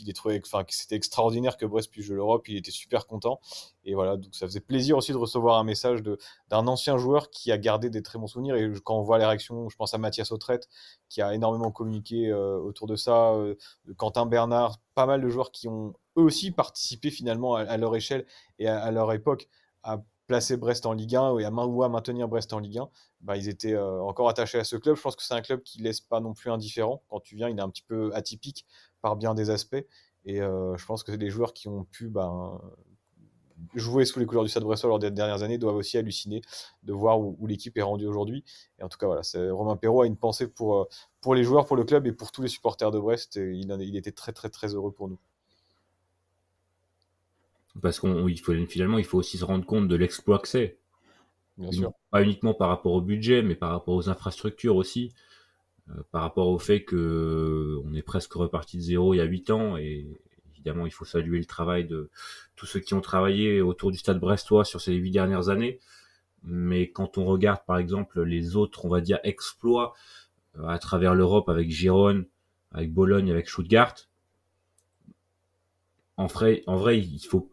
c'était extraordinaire que Brest puisse jouer l'Europe. Il était super content. Et voilà, donc ça faisait plaisir aussi de recevoir un message d'un ancien joueur qui a gardé des très bons souvenirs. Et quand on voit les réactions, je pense à Mathias Autrette, qui a énormément communiqué autour de ça, Quentin Bernard, pas mal de joueurs qui ont eux aussi participé finalement à leur échelle et à leur époque à placer Brest en Ligue 1 ou à maintenir Brest en Ligue 1. Ils étaient encore attachés à ce club. Je pense que c'est un club qui laisse pas non plus indifférent. Quand tu viens, il est un petit peu atypique par bien des aspects. Et je pense que les joueurs qui ont pu jouer sous les couleurs du Stade Brestois lors des dernières années doivent aussi halluciner de voir où l'équipe est rendue aujourd'hui. Et en tout cas, voilà, Romain Perrault a une pensée pour les joueurs, pour le club et pour tous les supporters de Brest. Et il était très très très heureux pour nous. Parce finalement, il faut aussi se rendre compte de l'exploit que c'est. Bien sûr. Pas uniquement par rapport au budget, mais par rapport aux infrastructures aussi. Par rapport au fait que on est presque reparti de zéro il y a 8 ans. Et évidemment, il faut saluer le travail de tous ceux qui ont travaillé autour du Stade Brestois sur ces 8 dernières années. Mais quand on regarde, par exemple, les autres, on va dire, exploits à travers l'Europe avec Girone, avec Bologne, avec Stuttgart, en vrai, il faut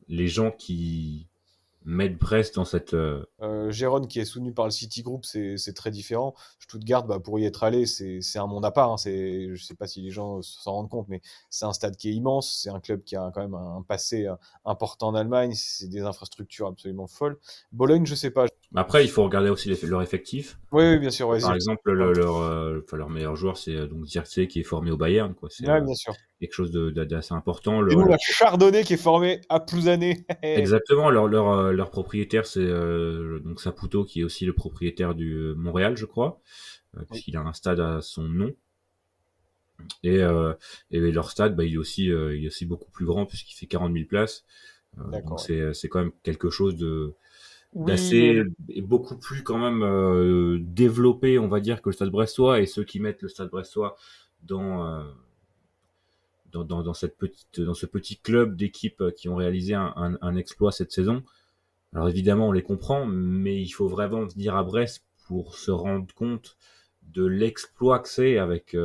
les gens qui mettent Brest dans cette... Gérone qui est soutenu par le City Group, c'est très différent. Stuttgart, pour y être allé, c'est un monde à part. Hein. Je ne sais pas si les gens s'en rendent compte, mais c'est un stade qui est immense. C'est un club qui a quand même un passé important en Allemagne. C'est des infrastructures absolument folles. Bologne, je sais pas. Après, il faut regarder aussi leur effectif. Oui, oui, bien sûr. Ouais, Par Zirkzee, exemple, ouais. leur meilleur joueur, c'est donc Zirkzee qui est formé au Bayern, quoi. C'est Ouais, bien sûr. quelque chose d'assez important. Et nous, on a Chardonnay qui est formé à Plouzané. Exactement, leur propriétaire, c'est donc Saputo, qui est aussi le propriétaire du Montréal, je crois, Oui, puisqu'il a un stade à son nom. Et, euh, et leur stade, bah, il est aussi beaucoup plus grand, puisqu'il fait 40 000 places. Donc d'accord. Ouais. c'est quand même quelque chose Oui, d'assez et beaucoup plus quand même développé, on va dire, que le Stade Brestois. Et ceux qui mettent le Stade Brestois dans dans ce petit club d'équipes qui ont réalisé un exploit cette saison. Alors évidemment, on les comprend, mais il faut vraiment venir à Brest pour se rendre compte de l'exploit que c'est avec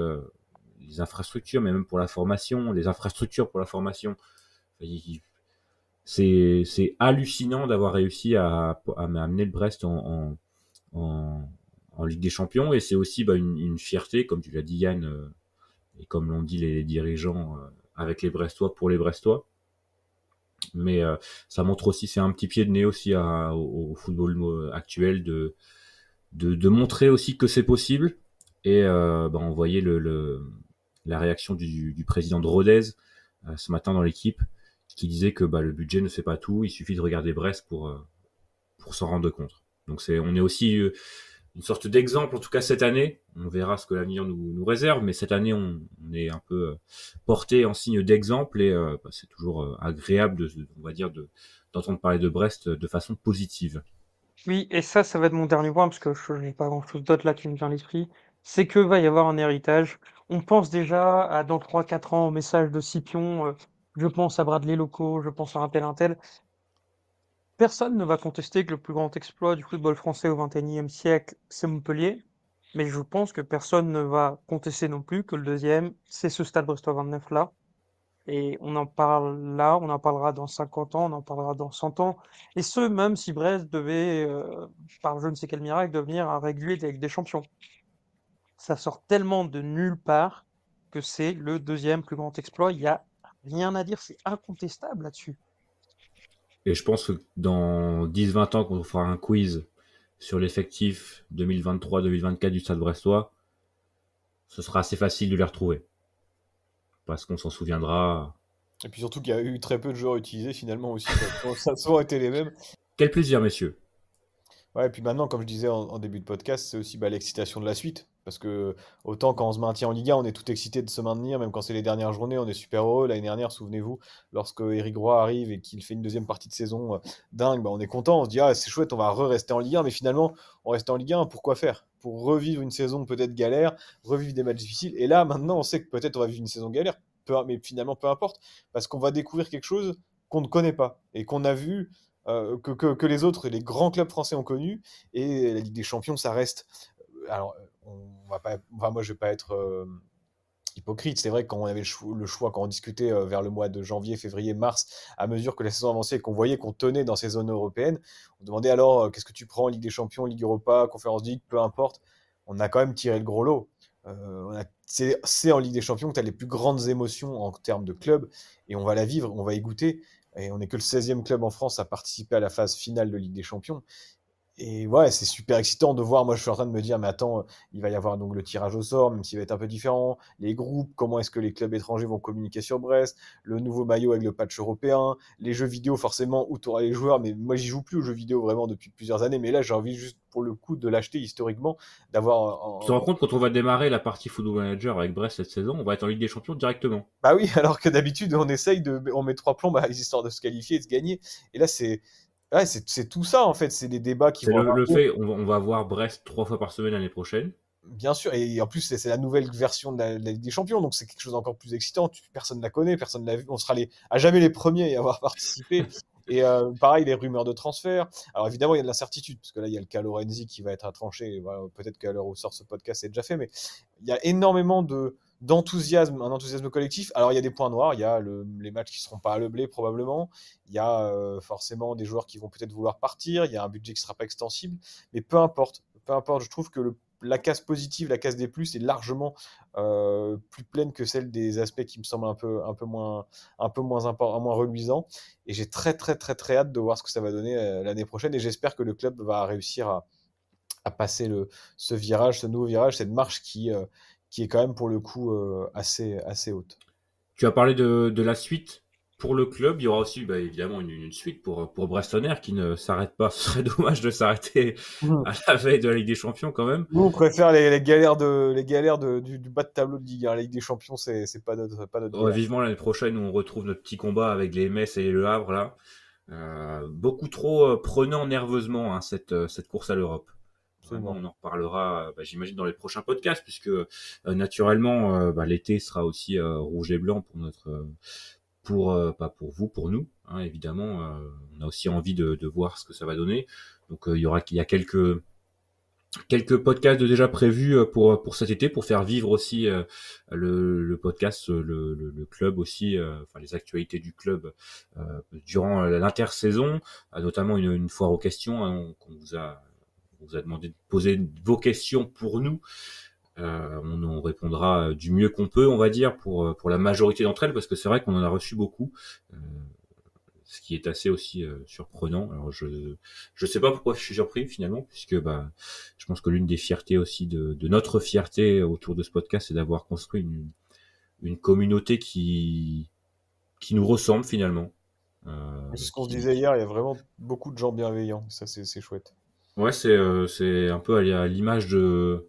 les infrastructures, mais même pour la formation, les infrastructures pour la formation. C'est hallucinant d'avoir réussi à amener le Brest en Ligue des Champions, et c'est aussi une fierté, comme tu l'as dit Yann, et comme l'ont dit les dirigeants avec les Brestois pour les Brestois. Mais ça montre aussi, c'est un petit pied de nez aussi au football actuel de montrer aussi que c'est possible. Et on voyait la réaction du président de Rodez ce matin dans l'équipe, qui disait que le budget ne fait pas tout, il suffit de regarder Brest pour s'en rendre compte. Donc on est aussi une sorte d'exemple, en tout cas cette année. On verra ce que l'avenir nous réserve, mais cette année, on est un peu porté en signe d'exemple, et c'est toujours agréable, on va dire, d'entendre parler de Brest de façon positive. oui, et ça va être mon dernier point, parce que je n'ai pas grand-chose d'autre là qui me vient à l'esprit. C'est que va y avoir un héritage. On pense déjà à dans 3 4 ans au message de Scipion. Je pense à Bradley Loco, je pense à un tel. Personne ne va contester que le plus grand exploit du football français au XXIe siècle, c'est Montpellier. Mais je pense que personne ne va contester non plus que le deuxième, c'est ce Stade Brestois 29 là. Et on en parle là, on en parlera dans 50 ans, on en parlera dans 100 ans. Et ce, même si Brest devait, par je ne sais quel miracle, devenir un régulier de la Ligue des Champions. Ça sort tellement de nulle part que c'est le deuxième plus grand exploit. Il n'y a rien à dire, c'est incontestable là-dessus. Et je pense que dans 10-20 ans, quand on fera un quiz sur l'effectif 2023-2024 du Stade Brestois, ce sera assez facile de les retrouver, parce qu'on s'en souviendra. Et puis surtout qu'il y a eu très peu de joueurs utilisés finalement aussi. Ça a souvent été les mêmes. Quel plaisir, messieurs. Ouais, et puis maintenant, comme je disais en début de podcast, c'est aussi l'excitation de la suite. Parce que autant quand on se maintient en Liga, on est tout excité de se maintenir, même quand c'est les dernières journées, on est super heureux. L'année dernière, souvenez-vous, lorsque Eric Roy arrive et qu'il fait une deuxième partie de saison dingue, on est content, on se dit ah c'est chouette, on va rester en Ligue 1, mais finalement, on reste en Ligue 1, pourquoi faire? Pour revivre une saison peut-être galère, revivre des matchs difficiles. Et là, maintenant, on sait que peut-être on va vivre une saison galère, mais finalement, peu importe, parce qu'on va découvrir quelque chose qu'on ne connaît pas et qu'on a vu que les autres, les grands clubs français ont connu. Et la Ligue des Champions, ça reste. Alors, on va pas, enfin, moi, je vais pas être hypocrite. C'est vrai que quand on avait le choix, quand on discutait vers le mois de janvier, février, mars, à mesure que la saison avançait et qu'on voyait qu'on tenait dans ces zones européennes, on demandait alors qu'est-ce que tu prends, Ligue des Champions, Ligue Europa, Conférence League, peu importe. On a quand même tiré le gros lot. C'est en Ligue des Champions que tu as les plus grandes émotions en termes de club, et on va la vivre, on va y goûter. Et on n'est que le 16e club en France à participer à la phase finale de Ligue des Champions. Et ouais, c'est super excitant de voir. Moi, je suis en train de me dire, mais attends, il va y avoir donc le tirage au sort, même s'il va être un peu différent. Les groupes, comment est-ce que les clubs étrangers vont communiquer sur Brest, le nouveau maillot avec le patch européen, les jeux vidéo, forcément, où tu auras les joueurs. Mais moi, j'y joue plus aux jeux vidéo vraiment depuis plusieurs années. Mais là, j'ai envie juste pour le coup de l'acheter historiquement, d'avoir. Tu te rends compte, quand on va démarrer la partie Football Manager avec Brest cette saison, on va être en Ligue des Champions directement. Bah oui, alors que d'habitude, on essaye on met 3 plombs à histoire de se qualifier et de se gagner. Et là, c'est tout ça en fait. C'est des débats qui C'est vont avoir le lieu. fait, on va voir Brest 3 fois par semaine l'année prochaine. Bien sûr, et en plus, c'est la nouvelle version de la Ligue des Champions, donc c'est quelque chose d'encore plus excitant. Personne ne la connaît, personne ne l'a vu. On sera à jamais les premiers à y avoir participé. Et pareil, les rumeurs de transfert. Alors évidemment, il y a de l'incertitude, parce que là, il y a le cas Lorenzi qui va être à trancher. Voilà, peut-être qu'à l'heure où sort ce podcast, c'est déjà fait, mais il y a énormément d'enthousiasme, un enthousiasme collectif. Alors il y a des points noirs, il y a les matchs qui seront pas à le blé probablement, il y a forcément des joueurs qui vont peut-être vouloir partir, il y a un budget qui sera pas extensible, mais peu importe, je trouve que la case positive, la case des plus est largement plus pleine que celle des aspects qui me semblent moins moins reluisants. Et j'ai très très très très hâte de voir ce que ça va donner l'année prochaine. Et j'espère que le club va réussir à passer ce nouveau virage, cette marche qui est quand même pour le coup assez haute. Tu as parlé de la suite pour le club. Il y aura aussi évidemment une suite pour Breston Air qui ne s'arrête pas. Ce serait dommage de s'arrêter à la veille de la Ligue des Champions quand même. Nous, on préfère les galères du bas de tableau de Ligue 1. La Ligue des Champions, c'est pas notre galère. Vivement l'année prochaine où on retrouve notre petit combat avec les Metz et Le Havre là. Beaucoup trop prenant nerveusement cette course à l'Europe. Vraiment, on en reparlera, j'imagine, dans les prochains podcasts, puisque naturellement, l'été sera aussi rouge et blanc pas pour vous, pour nous, hein, évidemment. On a aussi envie de voir ce que ça va donner. Donc, il y a quelques podcasts déjà prévus pour cet été, pour faire vivre aussi le podcast, le club aussi, les actualités du club durant l'intersaison, notamment une foire aux questions hein, qu'on vous a demandé de poser vos questions pour nous. On en répondra du mieux qu'on peut, on va dire, pour la majorité d'entre elles, parce que c'est vrai qu'on en a reçu beaucoup, ce qui est assez aussi surprenant. Alors je sais pas pourquoi je suis surpris finalement, puisque je pense que l'une des fiertés aussi de notre fierté autour de ce podcast, c'est d'avoir construit une communauté qui nous ressemble finalement. C'est ce qu'on se disait hier, il y a vraiment beaucoup de gens bienveillants, ça c'est chouette. Ouais, c'est un peu à l'image de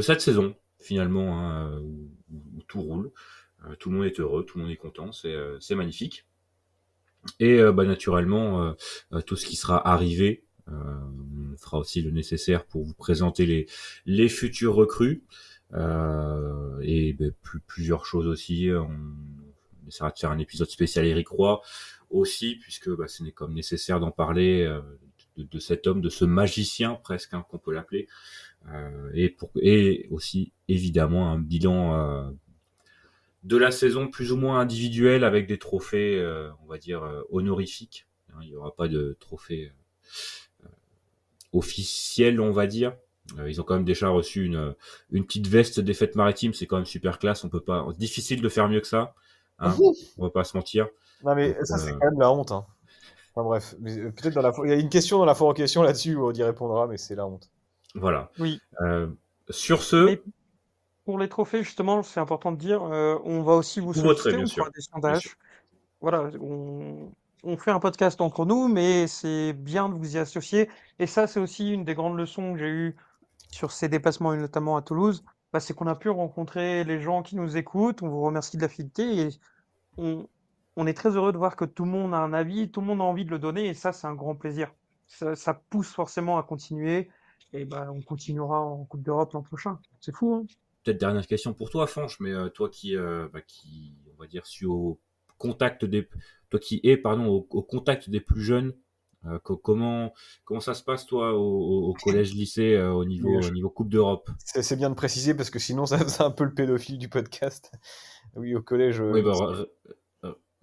cette saison finalement hein, où tout roule, tout le monde est heureux, tout le monde est content, c'est magnifique. Et naturellement tout ce qui sera arrivé, on fera aussi le nécessaire pour vous présenter les futurs recrues et plusieurs choses aussi. On essaiera de faire un épisode spécial Eric Roy aussi, puisque ce n'est comme nécessaire d'en parler de cet homme, de ce magicien presque hein, qu'on peut l'appeler, et aussi évidemment un bilan de la saison plus ou moins individuelle avec des trophées, on va dire honorifiques. Il n'y aura pas de trophée officiel, on va dire. Ils ont quand même déjà reçu une petite veste des fêtes maritimes, c'est quand même super classe. On peut pas, difficile de faire mieux que ça. Hein, on va pas se mentir. Non mais donc, ça c'est quand même la honte. Hein. Enfin bref, mais peut-être il y a une question dans la foire aux questions là-dessus où on y répondra, mais c'est la honte. Voilà. Oui. Sur ce. Mais pour les trophées, justement, c'est important de dire, on va aussi vous solliciter, on fera des sondages. Voilà, on fait un podcast entre nous, mais c'est bien de vous y associer. Et ça, c'est aussi une des grandes leçons que j'ai eues sur ces déplacements, et notamment à Toulouse, c'est qu'on a pu rencontrer les gens qui nous écoutent. On vous remercie de la fidélité et on est très heureux de voir que tout le monde a un avis, tout le monde a envie de le donner, et ça, c'est un grand plaisir. Ça pousse forcément à continuer, et on continuera en Coupe d'Europe l'an prochain. C'est fou, hein? Peut-être dernière question pour toi, Fanche, mais toi qui, on va dire, toi qui es, au contact des plus jeunes, comment ça se passe, toi, au collège-lycée, au niveau Coupe d'Europe? C'est bien de préciser, parce que sinon, ça c'est un peu le pédophile du podcast. Oui, au collège... Oui,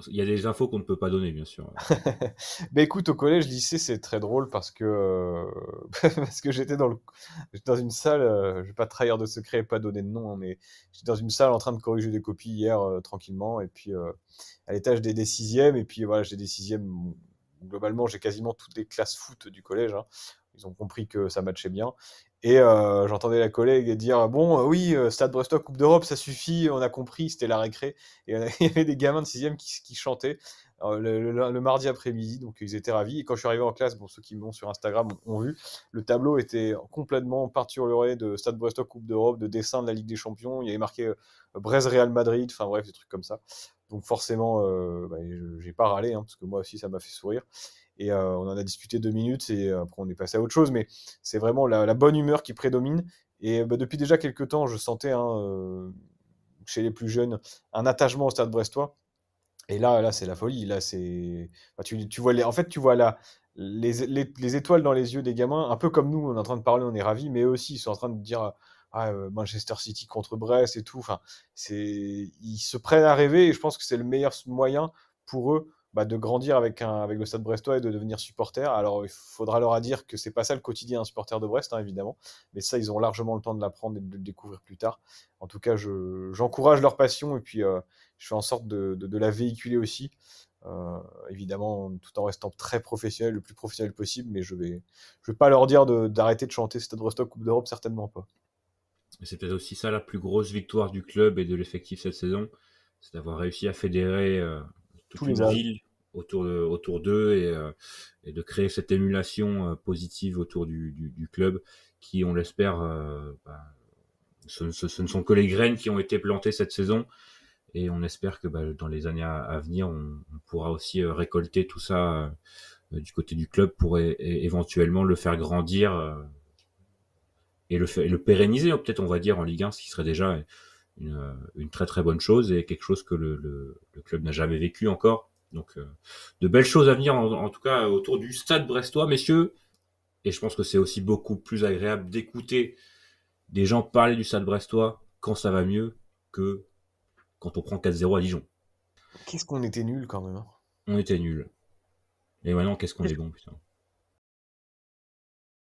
il y a des infos qu'on ne peut pas donner, bien sûr. Écoute, au collège, lycée, c'est très drôle parce que j'étais dans une salle, je vais pas trahir de secret et pas donner de nom, hein, mais j'étais dans une salle en train de corriger des copies hier tranquillement, et puis à l'étage des sixièmes, et puis voilà, j'ai des sixièmes, globalement, j'ai quasiment toutes les classes foot du collège, hein. Ils ont compris que ça matchait bien. Et j'entendais la collègue dire bon, oui, Stade Brestois, Coupe d'Europe, ça suffit, on a compris, c'était la récré. Et il y avait des gamins de 6e qui chantaient le mardi après-midi, donc ils étaient ravis. Et quand je suis arrivé en classe, ceux qui m'ont sur Instagram ont vu, le tableau était complètement peinturé de Stade Brestois, Coupe d'Europe, de dessins de la Ligue des Champions. Il y avait marqué Brest Real Madrid, enfin bref, des trucs comme ça. Donc forcément, j'ai pas râlé, hein, parce que moi aussi, ça m'a fait sourire. Et on en a discuté 2 minutes, et après on est passé à autre chose, mais c'est vraiment la bonne humeur qui prédomine. Et depuis déjà quelques temps, je sentais chez les plus jeunes un attachement au Stade brestois. Et là c'est la folie. Là, tu vois en fait, tu vois les étoiles dans les yeux des gamins, un peu comme nous, on est en train de parler, on est ravis, mais eux aussi, ils sont en train de dire Manchester City contre Brest et tout. Enfin, ils se prennent à rêver, et je pense que c'est le meilleur moyen pour eux de grandir avec le Stade Brestois et de devenir supporter. Alors, il faudra leur dire que c'est pas ça le quotidien d'un supporter de Brest, hein, évidemment, mais ça, ils ont largement le temps de l'apprendre et de le découvrir plus tard. En tout cas, j'encourage leur passion et puis je fais en sorte de la véhiculer aussi. Évidemment, tout en restant très professionnel, le plus professionnel possible, mais je vais pas leur dire d'arrêter de chanter Stade Brestois Coupe d'Europe, certainement pas. Et c'est peut-être aussi ça la plus grosse victoire du club et de l'effectif cette saison, c'est d'avoir réussi à fédérer toute Tous une les âges. ville autour d'eux et de créer cette émulation positive autour du club qui, on l'espère, ce ne sont que les graines qui ont été plantées cette saison et on espère que dans les années à venir, on pourra aussi récolter tout ça du côté du club pour éventuellement le faire grandir et le pérenniser, peut-être on va dire en Ligue 1, ce qui serait déjà une très très bonne chose et quelque chose que le club n'a jamais vécu encore. Donc de belles choses à venir en tout cas autour du Stade Brestois, messieurs. Et je pense que c'est aussi beaucoup plus agréable d'écouter des gens parler du Stade Brestois quand ça va mieux que quand on prend 4-0 à Dijon. Qu'est-ce qu'on était nuls quand même, hein. On était nuls. Et maintenant, qu'est-ce qu'on est bon, putain.